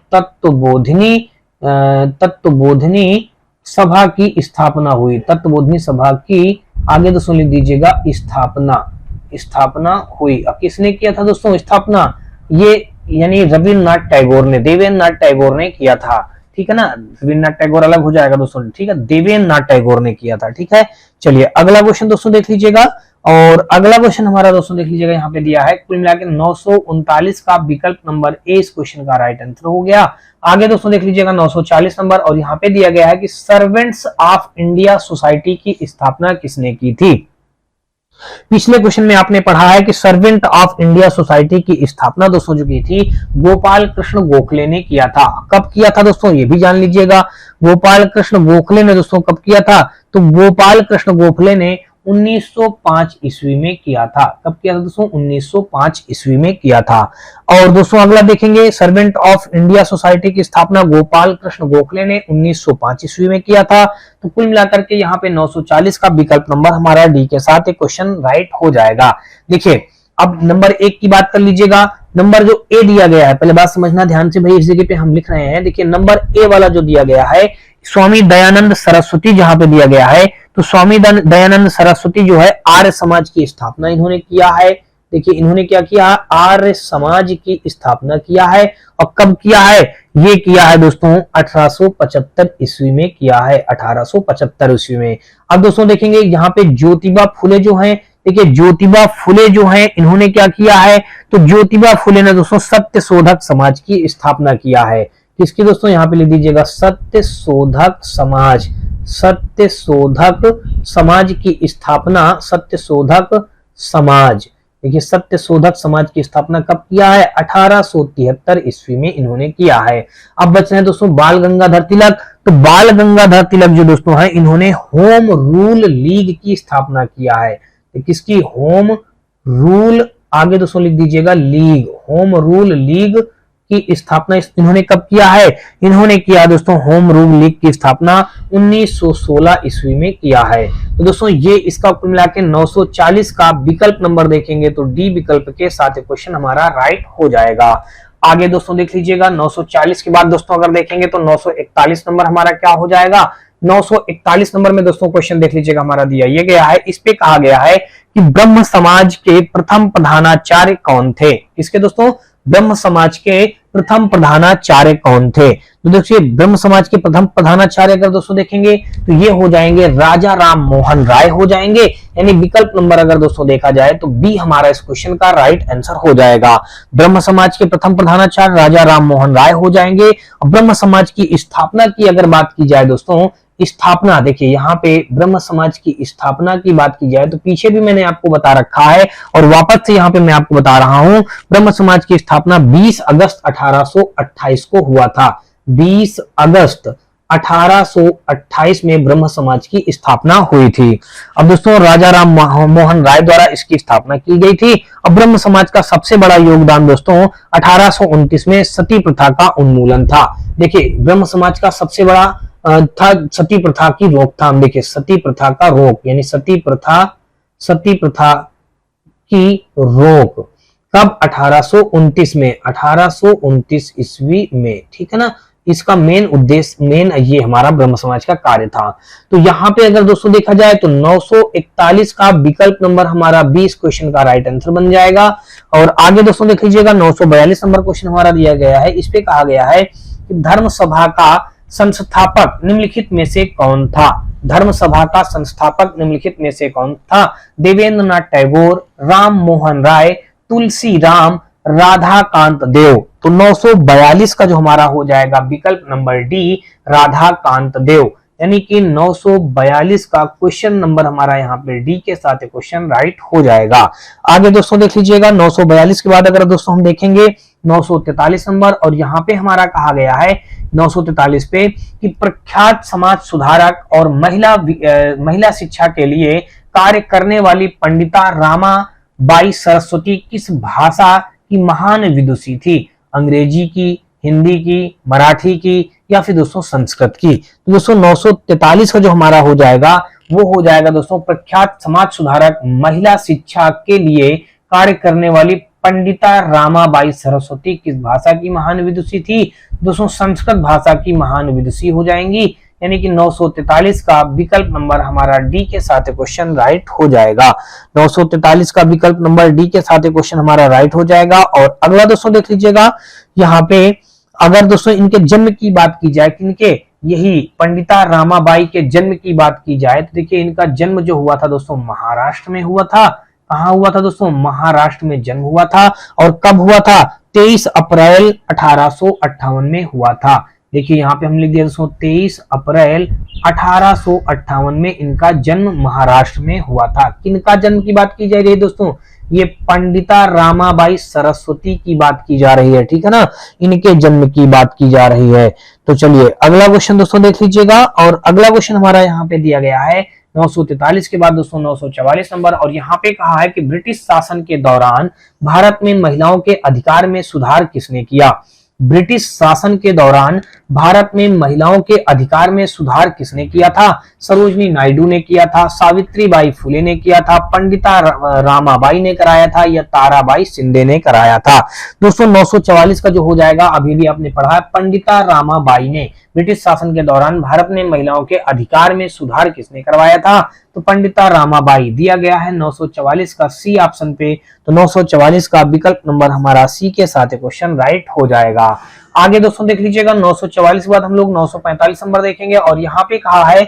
तत्वबोधिनी सभा की स्थापना हुई। तत्वबोधिनी सभा की आगे दोस्तों लिख दीजिएगा स्थापना हुई। अब किसने किया था दोस्तों स्थापना? ये यानी रविन्द्रनाथ टैगोर ने, देवेंद्रनाथ टैगोर ने किया था। ठीक है ना, रविन्द्रनाथ टैगोर अलग हो जाएगा दोस्तों। ठीक है, देवेंद्रनाथ टैगोर ने किया था। ठीक है, चलिए अगला क्वेश्चन दोस्तों देख लीजिएगा। और अगला क्वेश्चन हमारा दोस्तों देख लीजिएगा, यहाँ पे दिया है कुल मिलाकर 939 का विकल्प नंबर ए इस क्वेश्चन का राइट आंसर हो गया। आगे दोस्तों देख लीजिएगा 940 नंबर, और यहाँ पे दिया गया है कि सर्वेंट्स ऑफ इंडिया सोसाइटी की स्थापना किसने की थी? पिछले क्वेश्चन में आपने पढ़ा है कि सर्वेंट ऑफ इंडिया सोसाइटी की स्थापना दोस्तों जो की थी गोपाल कृष्ण गोखले ने किया था। कब किया था दोस्तों? ये भी जान लीजिएगा। गोपाल कृष्ण गोखले ने दोस्तों कब किया था? तो गोपाल कृष्ण गोखले ने 1905 ईस्वी में किया था। कब किया था दोस्तों? 1905 ईस्वी में किया था। और दोस्तों अगला देखेंगे, सर्वेंट ऑफ इंडिया सोसाइटी की स्थापना गोपाल कृष्ण गोखले ने 1905 ईस्वी में किया था। तो कुल मिलाकर के यहाँ पे 940 का विकल्प नंबर हमारा डी के साथ एक क्वेश्चन राइट हो जाएगा। देखिए अब नंबर 1 की बात कर लीजिएगा। नंबर जो ए दिया गया है, पहले बात समझना ध्यान से भाई, इस जगह पे हम लिख रहे हैं। देखिए नंबर ए वाला जो दिया गया है स्वामी दयानंद सरस्वती, जहां पे दिया गया है तो स्वामी दयानंद सरस्वती जो है आर्य समाज की स्थापना इन्होंने किया है। देखिए इन्होंने क्या किया? आर्य समाज की स्थापना किया है। और कब किया है? ये किया है दोस्तों 1875 ईस्वी में किया है, 1875 ईस्वी में। अब दोस्तों देखेंगे यहाँ पे ज्योतिबा फुले जो हैं, देखिए ज्योतिबा फुले जो हैं इन्होंने क्या किया है? तो ज्योतिबा फुले ने दोस्तों सत्य शोधक समाज की स्थापना किया है। किसकी दोस्तों? यहाँ पे लिख दीजिएगा सत्य शोधक समाज, सत्य शोधक समाज की स्थापना, सत्य शोधक समाज। देखिए सत्य शोधक समाज की स्थापना कब किया है? 1873 ईस्वी में इन्होंने किया है। अब बच रहे हैं दोस्तों बाल गंगाधर तिलक। तो बाल गंगाधर तिलक जो दोस्तों है इन्होंने होम रूल लीग की स्थापना किया है। तो किसकी? होम रूल, आगे दोस्तों लिख दीजिएगा लीग, होम रूल लीग की स्थापना इन्होंने कब किया है? इन्होंने किया दोस्तों होम रूल लीग की स्थापना 1916 ईस्वी में किया है। तो दोस्तों ये इसका कुल मिला के 940 का विकल्प नंबर देखेंगे तो डी विकल्प के साथ क्वेश्चन हमारा राइट हो जाएगा। आगे दोस्तों देख लीजिएगा 940 के बाद दोस्तों अगर देखेंगे तो 941 नंबर हमारा क्या हो जाएगा? 941 नंबर में दोस्तों क्वेश्चन देख लीजिएगा हमारा दिया ये गया है। इस पे कहा गया है कि ब्रह्म समाज के प्रथम प्रधानाचार्य कौन थे? किसके दोस्तों? ब्रह्म समाज के प्रथम प्रधानाचार्य कौन थे? तो देखिए ब्रह्म समाज के प्रथम प्रधानाचार्य अगर दोस्तों देखेंगे तो ये हो जाएंगे राजा राम मोहन राय हो जाएंगे, यानी विकल्प नंबर अगर दोस्तों देखा जाए तो बी हमारा इस क्वेश्चन का राइट आंसर हो जाएगा। ब्रह्म समाज के प्रथम प्रधानाचार्य राजा राम मोहन राय हो जाएंगे। और ब्रह्म समाज की स्थापना की अगर बात की जाए दोस्तों, स्थापना देखिए यहाँ पे ब्रह्म समाज की स्थापना की बात की जाए तो पीछे भी मैंने आपको बता रखा है और वापस से यहाँ पे मैं आपको बता रहा हूं, ब्रह्म समाज की स्थापना 20 अगस्त 1828 को हुआ था। 20 अगस्त 1828 में ब्रह्म समाज की स्थापना हुई थी। अब दोस्तों राजा राम मोहन राय द्वारा इसकी स्थापना की गई थी। अब ब्रह्म समाज का सबसे बड़ा योगदान दोस्तों 1829 में सती प्रथा का उन्मूलन था। देखिए ब्रह्म समाज का सबसे बड़ा था सती प्रथा की रोकथाम। देखिए सती प्रथा का रोक, यानी सती प्रथा की रोक कब? 1829 में, 1829 ईस्वी में, ठीक है ना। इसका मेन उद्देश्य, मेन ये हमारा ब्रह्म समाज का कार्य था। तो यहाँ पे अगर दोस्तों देखा जाए तो 941 का विकल्प नंबर हमारा 20 क्वेश्चन का राइट आंसर बन जाएगा। और आगे दोस्तों देख लीजिएगा 942 नंबर क्वेश्चन हमारा दिया गया है। इस पे कहा गया है कि धर्म सभा का संस्थापक निम्नलिखित में से कौन था? धर्म सभा का संस्थापक निम्नलिखित में से कौन था? देवेंद्रनाथ टैगोर, राम मोहन राय, तुलसी राम, राधाकांत देव। तो 942 का जो हमारा हो जाएगा विकल्प नंबर डी राधाकांत देव, यानी कि 942 का क्वेश्चन नंबर हमारा यहाँ पे डी के साथ क्वेश्चन राइट हो जाएगा। आगे दोस्तों देख लीजिएगा 942 के बाद अगर दोस्तों हम देखेंगे 943 नंबर, और यहाँ पे हमारा कहा गया है 943 पे कि प्रख्यात समाज सुधारक और महिला शिक्षा के लिए कार्य करने वाली पंडिता रामा बाई सरस्वती किस भाषा की महान विदुषी थी? अंग्रेजी की, हिंदी की, मराठी की, या फिर दोस्तों संस्कृत की? तो दोस्तों 943 का जो हमारा हो जाएगा वो हो जाएगा दोस्तों प्रख्यात समाज सुधारक महिला शिक्षा के लिए कार्य करने वाली पंडिता रामाबाई सरस्वती किस भाषा की महान विदुषी थी? दोस्तों संस्कृत भाषा की महान विदुषी हो जाएंगी, यानी कि 943 का विकल्प नंबर हमारा डी के साथ क्वेश्चन राइट हो जाएगा। 943 का विकल्प नंबर डी के साथ क्वेश्चन हमारा राइट हो जाएगा। और अगला दोस्तों देख लीजिएगा, यहाँ पे अगर दोस्तों इनके जन्म की बात की जाए, किनके? यही पंडिता रामाबाई के जन्म की बात की जाए तो देखिए इनका जन्म जो हुआ था दोस्तों महाराष्ट्र में हुआ था। कहां हुआ था दोस्तों? महाराष्ट्र में जन्म हुआ था। और कब हुआ था? 23 अप्रैल 1858 में हुआ था। देखिए यहाँ पे हम लिख दिया दोस्तों 23 अप्रैल 1858 में इनका जन्म महाराष्ट्र में हुआ था। किनका जन्म की बात की जा रही है दोस्तों? ये पंडिता रामाबाई सरस्वती की बात की जा रही है, ठीक है ना। इनके जन्म की बात की जा रही है। तो चलिए अगला क्वेश्चन दोस्तों देख लीजिएगा, और अगला क्वेश्चन हमारा यहाँ पे दिया गया है 943 के बाद दोस्तों 944 नंबर, और यहाँ पे कहा है कि ब्रिटिश शासन के दौरान भारत में महिलाओं के अधिकार में सुधार किसने किया? ब्रिटिश शासन के दौरान भारत में महिलाओं के अधिकार में सुधार किसने किया था? सरोजनी नायडू ने किया था, सावित्रीबाई फुले ने किया था, पंडिता रामाबाई ने कराया था, या ताराबाई शिंदे ने कराया था? दोस्तों 944 का जो हो जाएगा अभी भी आपने पढ़ा है, पंडिता रामाबाई ने। ब्रिटिश शासन के दौरान भारत में महिलाओं के अधिकार में सुधार किसने करवाया था? तो पंडिता रामाबाई दिया गया है 944 का सी ऑप्शन पे। तो 944 का विकल्प नंबर हमारा सी के साथ क्वेश्चन राइट हो जाएगा। आगे दोस्तों देख लीजिएगा 944 के बाद हम लोग 945 नंबर देखेंगे, और यहाँ पे कहा है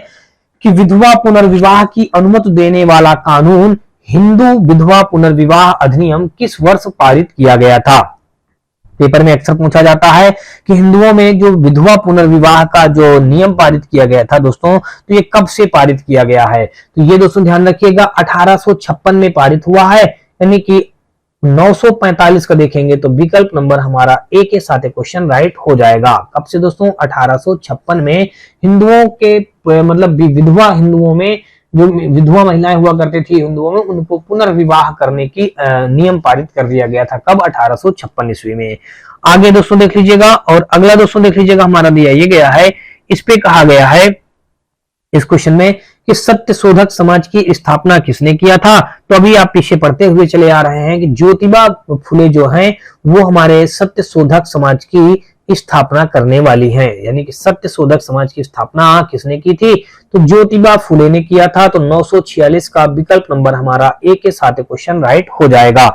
कि विधवा पुनर्विवाह की अनुमति देने वाला कानून हिंदू विधवा पुनर्विवाह अधिनियम किस वर्ष पारित किया गया था? पेपर में अक्सर पूछा जाता है कि हिंदुओं में जो विधवा पुनर्विवाह का जो नियम पारित किया गया था दोस्तों, तो ये कब से पारित किया गया है? तो ये दोस्तों ध्यान रखिएगा 1856 में पारित हुआ है, यानी कि 945 का देखेंगे तो विकल्प नंबर हमारा ए के साथ क्वेश्चन राइट हो जाएगा। कब से दोस्तों? 1856 में हिंदुओं के मतलब विधवा हिंदुओं में जो विधवा महिलाएं हुआ करती थी हिंदुओं में, उनको पुनर्विवाह करने की नियम पारित कर दिया गया था। कब? 1856 ईस्वी में। आगे दोस्तों देख लीजिएगा, और अगला दोस्तों देख लीजिएगा हमारा दिया ये गया है, इस पे कहा गया है इस क्वेश्चन में कि सत्य शोधक समाज की स्थापना किसने किया था? तो अभी आप पीछे पढ़ते हुए चले आ रहे हैं कि ज्योतिबा फुले जो हैं वो हमारे सत्य शोधक समाज की स्थापना करने वाली हैं, यानी कि सत्य शोधक समाज की स्थापना किसने की थी? तो ज्योतिबा फुले ने किया था। तो 946 का विकल्प नंबर हमारा ए के साथ क्वेश्चन राइट हो जाएगा।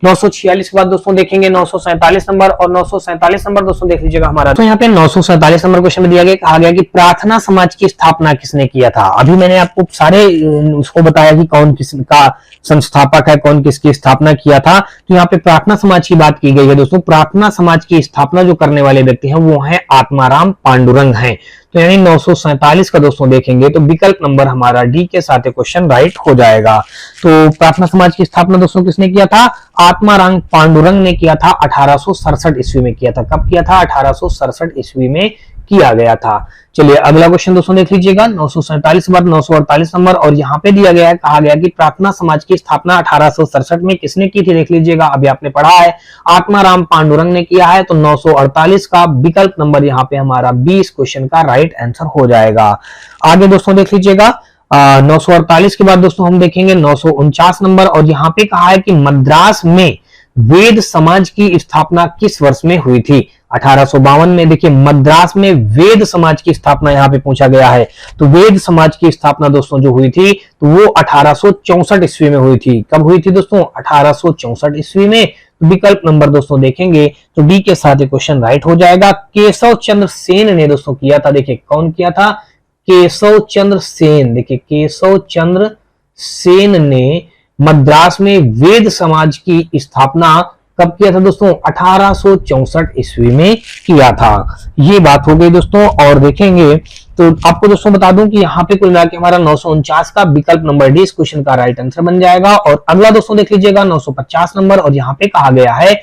946 के बाद दोस्तों देखेंगे 947 नंबर, और 947 नंबर दोस्तों देख लीजिएगा हमारा। तो यहाँ पे 947 नंबर क्वेश्चन में दिया गया, कहा गया कि प्रार्थना समाज की स्थापना किसने किया था। अभी मैंने आपको सारे उसको बताया कि कौन किसका संस्थापक है, कौन किसकी स्थापना किया था। तो यहाँ पे प्रार्थना समाज की बात की गई है दोस्तों। प्रार्थना समाज की स्थापना जो करने वाले व्यक्ति हैं वो है आत्माराम पांडुरंग हैं। तो यानी 947 का दोस्तों देखेंगे तो विकल्प नंबर हमारा डी के साथ क्वेश्चन राइट हो जाएगा। तो प्रार्थना समाज की स्थापना दोस्तों किसने किया था? आत्माराम पांडुरंग ने किया था। 1867 ईस्वी में किया था। कब किया था? 1867 ईस्वी में किया गया था। चलिए अगला क्वेश्चन दोस्तों देख लीजिएगा। 947 के बाद 948 नंबर, और यहाँ पे दिया गया है, कहा गया कि प्रार्थना समाज की स्थापना 1867 में किसने की थी। देख लीजिएगा, अभी आपने पढ़ा है आत्माराम पांडुरंग ने किया है। तो 948 का विकल्प नंबर यहाँ पे हमारा 20 क्वेश्चन का राइट आंसर हो जाएगा। आगे दोस्तों देख लीजिएगा 948 के बाद दोस्तों हम देखेंगे 949 नंबर, और यहाँ पे कहा है कि मद्रास में वेद समाज की स्थापना किस वर्ष में हुई थी। 1852 में। देखिए मद्रास में वेद समाज की स्थापना यहाँ पे पूछा गया है। तो वेद समाज की स्थापना दोस्तों जो हुई थी तो वो 1864 ईस्वी में हुई थी। कब हुई थी दोस्तों? 1864 ईस्वी में। विकल्प नंबर दोस्तों देखेंगे तो डी के साथ क्वेश्चन राइट हो जाएगा। केशव चंद्र सेन ने दोस्तों किया था। देखिए कौन किया था? केशव चंद्र सेन। देखिए केशव चंद्र सेन ने मद्रास में वेद समाज की स्थापना कब किया था दोस्तों? 1864 ईस्वी में किया था। ये बात हो गई दोस्तों। और देखेंगे तो आपको दोस्तों बता दूं कि यहाँ पे कुल मिला के हमारा 949 का विकल्प नंबर डी इस क्वेश्चन का राइट आंसर बन जाएगा। और अगला दोस्तों देख लीजिएगा 950 नंबर, और यहाँ पे कहा गया है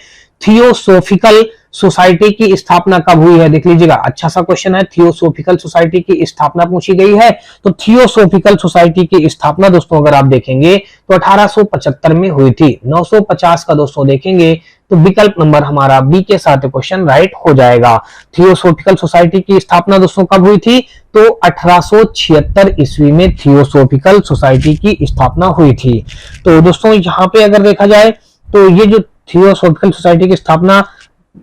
थियोसोफिकल सोसाइटी की स्थापना कब हुई है। देख लीजिएगा, अच्छा सा क्वेश्चन है। थियोसोफिकल सोसाइटी की स्थापना पूछी गई है। तो थियोसोफिकल सोसाइटी की स्थापना दोस्तों अगर आप देखेंगे तो 1875 में हुई थी। 950 का दोस्तों देखेंगे तो विकल्प नंबर हमारा बी के साथ क्वेश्चन राइट हो जाएगा। थियोसोफिकल सोसाइटी की स्थापना दोस्तों कब हुई थी? तो 1876 ईस्वी में थियोसोफिकल सोसाइटी की स्थापना हुई थी। तो दोस्तों यहाँ पे अगर देखा जाए तो ये जो थियोसोफिकल सोसाइटी की स्थापना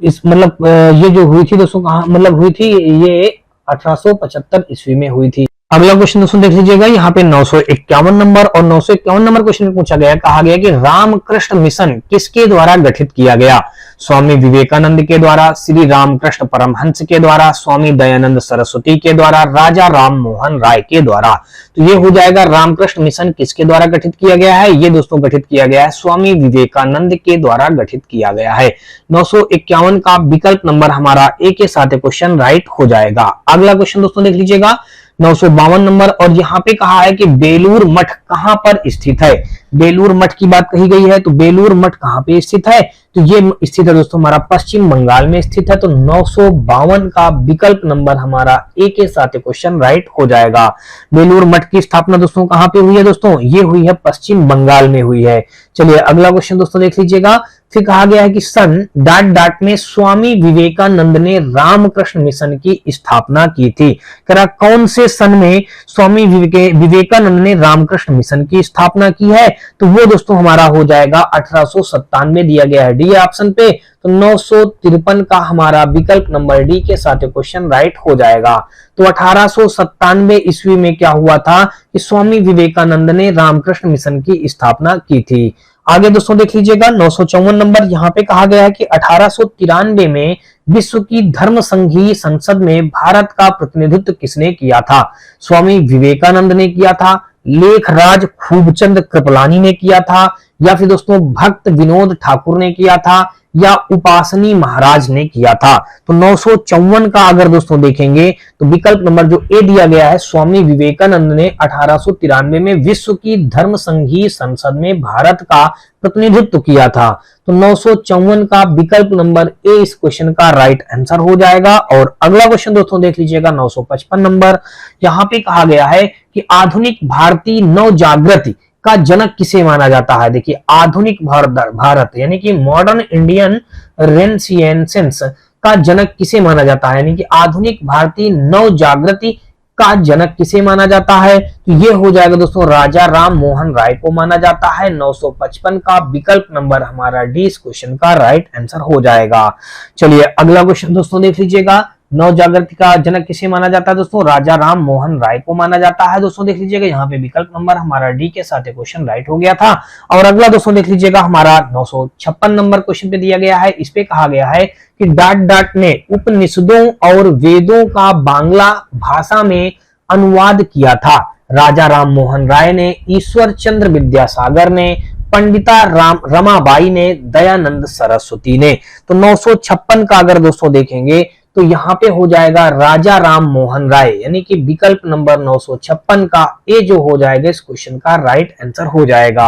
इस मतलब ये जो हुई थी दोस्तों कहाँ मतलब हुई थी? ये 1875 ईस्वी में हुई थी। अगला क्वेश्चन दोस्तों देख लीजिएगा, यहाँ पे 951 नंबर, और 951 नंबर क्वेश्चन में पूछा गया, कहा गया कि रामकृष्ण मिशन किसके द्वारा गठित किया गया। स्वामी विवेकानंद के द्वारा, श्री रामकृष्ण परमहंस के द्वारा, स्वामी दयानंद सरस्वती के द्वारा, राजा राम मोहन राय के द्वारा। तो ये हो जाएगा रामकृष्ण मिशन किसके द्वारा गठित किया गया है? ये दोस्तों गठित किया गया है स्वामी विवेकानंद के द्वारा गठित किया गया है। 951 का विकल्प नंबर हमारा ए के साथ क्वेश्चन राइट हो जाएगा। अगला क्वेश्चन दोस्तों देख लीजिएगा 952 नंबर, और यहाँ पे कहा है कि बेलूर मठ कहां पर स्थित है। बेलूर मठ की बात कही गई है। तो बेलूर मठ कहां पे स्थित है? तो ये स्थित है दोस्तों हमारा पश्चिम बंगाल में स्थित है। तो 952 का विकल्प नंबर हमारा ए के साथ क्वेश्चन राइट हो जाएगा। बेलूर मठ की स्थापना दोस्तों कहां पे हुई है दोस्तों? ये हुई है पश्चिम बंगाल में हुई है। चलिए अगला क्वेश्चन दोस्तों देख लीजिएगा। फिर कहा गया है कि सन डाट डाट में स्वामी विवेकानंद ने रामकृष्ण मिशन की स्थापना की थी। करा कौन से सन में स्वामी विवेकानंद ने रामकृष्ण मिशन की स्थापना की है? तो वो दोस्तों हमारा हो जाएगा 1897 दिया गया है डी ऑप्शन पे। तो 953 का हमारा विकल्प नंबर डी के साथ क्वेश्चन राइट हो जाएगा। तो 1897 ईस्वी में क्या हुआ था कि स्वामी विवेकानंद ने रामकृष्ण मिशन की स्थापना की थी। आगे दोस्तों देख लीजिएगा 954 नंबर, यहाँ पे कहा गया है कि 1893 में विश्व की धर्म संघीय संसद में भारत का प्रतिनिधित्व किसने किया था। स्वामी विवेकानंद ने किया था, लेखराज खूबचंद कृपलानी ने किया था, या फिर दोस्तों भक्त विनोद ठाकुर ने किया था, या उपासनी महाराज ने किया था। तो 954 का अगर दोस्तों देखेंगे तो विकल्प नंबर जो ए दिया गया है, स्वामी विवेकानंद ने 1893 में विश्व की धर्म संघीय संसद में भारत का प्रतिनिधित्व किया था। तो 954 का विकल्प नंबर ए इस क्वेश्चन का राइट आंसर हो जाएगा। और अगला क्वेश्चन दोस्तों देख लीजिएगा 955 नंबर, यहाँ पे कहा गया है कि आधुनिक भारतीय नवजागृति का जनक किसे माना जाता है। देखिए आधुनिक भारत यानी कि मॉडर्न इंडियन रेनेसांस का जनक किसे माना जाता है, यानी कि आधुनिक भारतीय नवजागृति का जनक किसे माना जाता है। तो ये हो जाएगा दोस्तों राजा राम मोहन राय को माना जाता है। 955 का विकल्प नंबर हमारा डी इस क्वेश्चन का राइट आंसर हो जाएगा। चलिए अगला क्वेश्चन दोस्तों देख लीजिएगा नव जागृति का जनक किसे माना जाता है दोस्तों? राजा राम मोहन राय को माना जाता है। दोस्तों देख लीजिएगा यहाँ पे विकल्प नंबर हमारा डी के साथ क्वेश्चन राइट हो गया था। और अगला दोस्तों देख लीजिएगा हमारा 956 नंबर क्वेश्चन पे दिया गया है। इस पे कहा गया है कि डाट ने उपनिषदों और वेदों का बांग्ला भाषा में अनुवाद किया था। राजा राम मोहन राय ने, ईश्वर चंद्र विद्यासागर ने, पंडिता रमाबाई ने, दयानंद सरस्वती ने। तो 956 का अगर दोस्तों देखेंगे तो यहाँ पे हो जाएगा राजा राम मोहन राय, यानी कि विकल्प नंबर 956 का ए जो हो जाएगा इस क्वेश्चन का राइट आंसर हो जाएगा।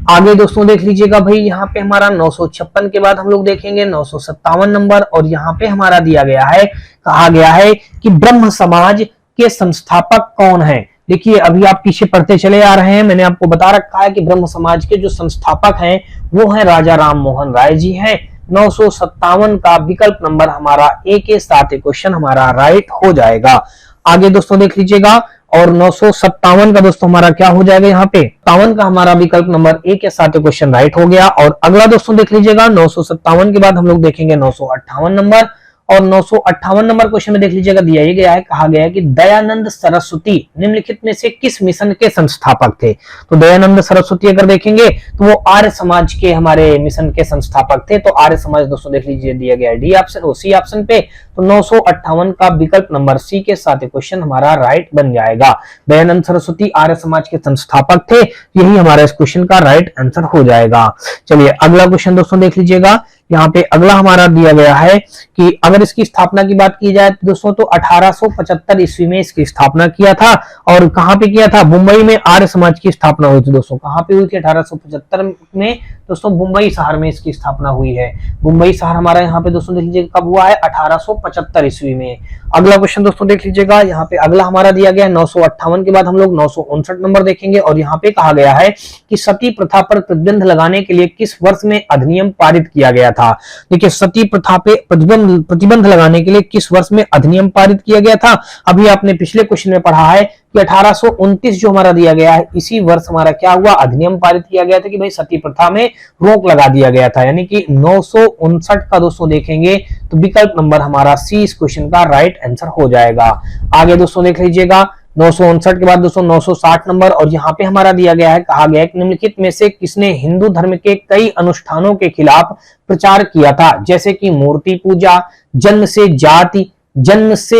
आगे दोस्तों देख लीजिएगा भाई, यहाँ पे हमारा 956 के बाद हम लोग देखेंगे 957 नंबर, और यहाँ पे हमारा दिया गया है, कहा गया है कि ब्रह्म समाज के संस्थापक कौन है। देखिए अभी आप पीछे पढ़ते चले आ रहे हैं, मैंने आपको बता रखा है कि ब्रह्म समाज के जो संस्थापक हैं वो है राजा राम मोहन राय जी हैं। 957 का विकल्प नंबर हमारा ए के साथ क्वेश्चन हमारा राइट हो जाएगा। आगे दोस्तों देख लीजिएगा, और 957 का दोस्तों हमारा क्या हो जाएगा, यहाँ पे 57 का हमारा विकल्प नंबर ए के साथ क्वेश्चन राइट हो गया। और अगला दोस्तों देख लीजिएगा 957 के बाद हम लोग देखेंगे 958 नंबर, और 958 नंबर क्वेश्चन में देख लीजिएगा दिया ही गया है, कहा गया है कि दयानंद सरस्वती निम्नलिखित में से किस मिशन के संस्थापक थे। तो दयानंद सरस्वती अगर देखेंगे तो वो आर्य समाज के हमारे मिशन के संस्थापक थे। तो आर्य समाज दोस्तों देख लीजिए दिया गया है डी ऑप्शन, सी ऑप्शन पे। तो 958 का विकल्प नंबर सी के साथ क्वेश्चन हमारा राइट बन जाएगा। दयानंद सरस्वती आर्य समाज के संस्थापक थे, यही हमारा इस क्वेश्चन का राइट आंसर हो जाएगा। चलिए अगला क्वेश्चन दोस्तों देख लीजिएगा, यहाँ पे अगला हमारा दिया गया है कि अगर इसकी स्थापना की बात की जाए तो दोस्तों तो 1875 ईस्वी में इसकी स्थापना किया था। और कहाँ पे किया था? मुंबई में आर्य समाज की स्थापना हुई थी दोस्तों। कहाँ पे हुई थी? 1875 में दोस्तों मुंबई शहर में इसकी स्थापना हुई है। मुंबई शहर हमारा यहाँ पे दोस्तों देख लीजिए कब हुआ है? 1875 ईस्वी में। अगला क्वेश्चन दोस्तों देख लीजिएगा, यहाँ पे अगला हमारा दिया गया है 958 के बाद हम लोग 959 नंबर देखेंगे, और यहाँ पे कहा गया है कि सती प्रथा पर प्रतिबंध लगाने के लिए किस वर्ष में अधिनियम पारित किया गया था। देखिए सती प्रथा पे प्रतिबंध लगाने के लिए किस वर्ष में अधिनियम पारित किया गया था। अभी आपने पिछले क्वेश्चन में पढ़ा है कि 1829 जो हमारा दिया गया है, इसी वर्ष हमारा क्या हुआ? अधिनियम पारित किया गया था कि भाई सती प्रथा में रोक लगा दिया गया था। यानी कि 959 का दोस्तों देखेंगे तो विकल्प नंबर हमारा सी इस क्वेश्चन का राइट आंसर हो जाएगा। आगे दोस्तों देख लीजिएगा 959 के बाद दोस्तों 960 नंबर, और यहाँ पे हमारा दिया गया है, कहा गया है कि निम्नलिखित में से किसने हिंदू धर्म के कई अनुष्ठानों के खिलाफ प्रचार किया था, जैसे कि मूर्ति पूजा, जन्म से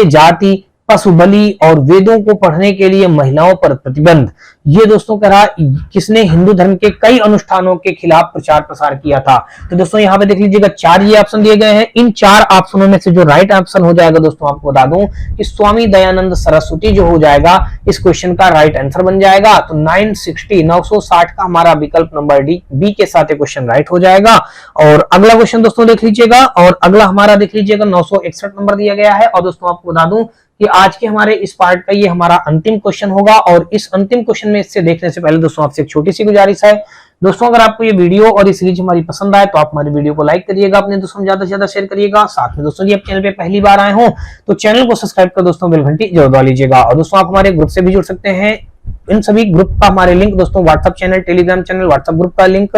जाति, पशु बलि और वेदों को पढ़ने के लिए महिलाओं पर प्रतिबंध। ये दोस्तों कह रहा किसने हिंदू धर्म के कई अनुष्ठानों के खिलाफ प्रचार प्रसार किया था। तो दोस्तों यहाँ पे देख लीजिएगा 4 ये ऑप्शन दिए गए हैं। इन 4 ऑप्शनों में से जो राइट ऑप्शन हो जाएगा दोस्तों आपको बता दूं कि स्वामी दयानंद सरस्वती जो हो जाएगा इस क्वेश्चन का राइट आंसर बन जाएगा। तो 960 का हमारा विकल्प नंबर डी बी के साथ क्वेश्चन राइट हो जाएगा। और अगला क्वेश्चन दोस्तों देख लीजिएगा, और अगला हमारा देख लीजिएगा 961 नंबर दिया गया है। और दोस्तों आपको बता दूं कि आज के हमारे इस पार्ट का ये हमारा अंतिम क्वेश्चन होगा। और इस अंतिम क्वेश्चन में इससे देखने से पहले दोस्तों आपसे एक छोटी सी गुजारिश है दोस्तों, अगर आपको ये वीडियो और ये सीरीज हमारी पसंद आए तो आप हमारी वीडियो को लाइक करिएगा, अपने दोस्तों में ज्यादा से ज्यादा शेयर करिएगा। साथ में दोस्तों जी आप चैनल पे पहली बार आए हो तो चैनल को सब्सक्राइब कर दोस्तों बेल घंटी जरूर दबा लीजिएगा। और दोस्तों आप हमारे ग्रुप से भी जुड़ सकते हैं। इन सभी ग्रुप का हमारे लिंक दोस्तों WhatsApp channel, Telegram channel, WhatsApp group का लिंक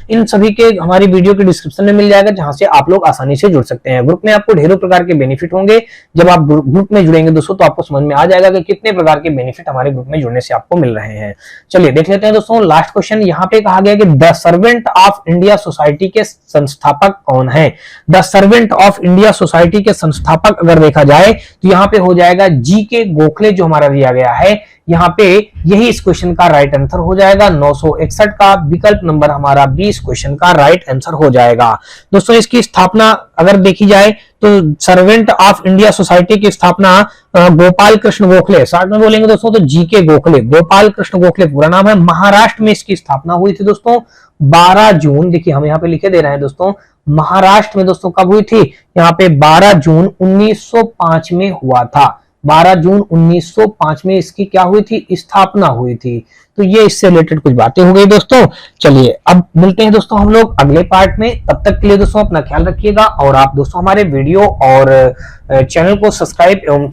इन सभी के हमारी वीडियो के डिस्क्रिप्शन में मिल जाएगा, जहां से आप लोग आसानी से जुड़ सकते हैं। ग्रुप में आपको ढेरों प्रकार के बेनिफिट होंगे। जब आप ग्रुप में जुड़ेंगे दोस्तों तो आपको समझ में आ जाएगा कि कितने प्रकार के बेनिफिट हमारे ग्रुप में जुड़ने से आपको मिल रहे हैं। चलिए देख लेते हैं दोस्तों लास्ट क्वेश्चन। यहाँ पे कहा गया कि the servant of India society के संस्थापक कौन है। The servant of India society के संस्थापक अगर देखा जाए तो यहाँ पे हो जाएगा जी.के. गोखले जो हमारा दिया गया है। यहाँ पे यही इस क्वेश्चन का राइट आंसर हो जाएगा। 961 का विकल्प नंबर हमारा 20 क्वेश्चन का राइट आंसर हो जाएगा। दोस्तों इसकी स्थापना अगर देखी जाए तो सर्वेंट ऑफ इंडिया सोसाइटी की स्थापना गोपाल कृष्ण गोखले, साथ में बोलेंगे दोस्तों तो जी.के. गोखले, गोपाल कृष्ण गोखले पूरा नाम है। महाराष्ट्र में इसकी स्थापना हुई थी दोस्तों 12 जून, देखिए हम यहाँ पे लिखे दे रहे हैं दोस्तों, महाराष्ट्र में दोस्तों कब हुई थी, यहाँ पे 12 जून 1905 में हुआ था। 12 जून 1905 में इसकी क्या हुई थी, स्थापना हुई थी। तो ये इससे रिलेटेड कुछ बातें हो गई दोस्तों। चलिए अब मिलते हैं दोस्तों हम लोग अगले पार्ट में। तब तक के लिए दोस्तों अपना ख्याल रखिएगा, और आप दोस्तों हमारे वीडियो और चैनल को सब्सक्राइब एवं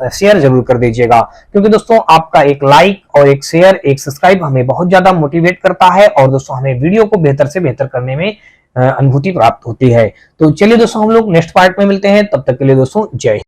शेयर जरूर कर दीजिएगा, क्योंकि दोस्तों आपका एक लाइक और एक शेयर, एक सब्सक्राइब हमें बहुत ज्यादा मोटिवेट करता है, और दोस्तों हमें वीडियो को बेहतर से बेहतर करने में अनुभूति प्राप्त होती है। तो चलिए दोस्तों हम लोग नेक्स्ट पार्ट में मिलते हैं। तब तक के लिए दोस्तों जय हिंद।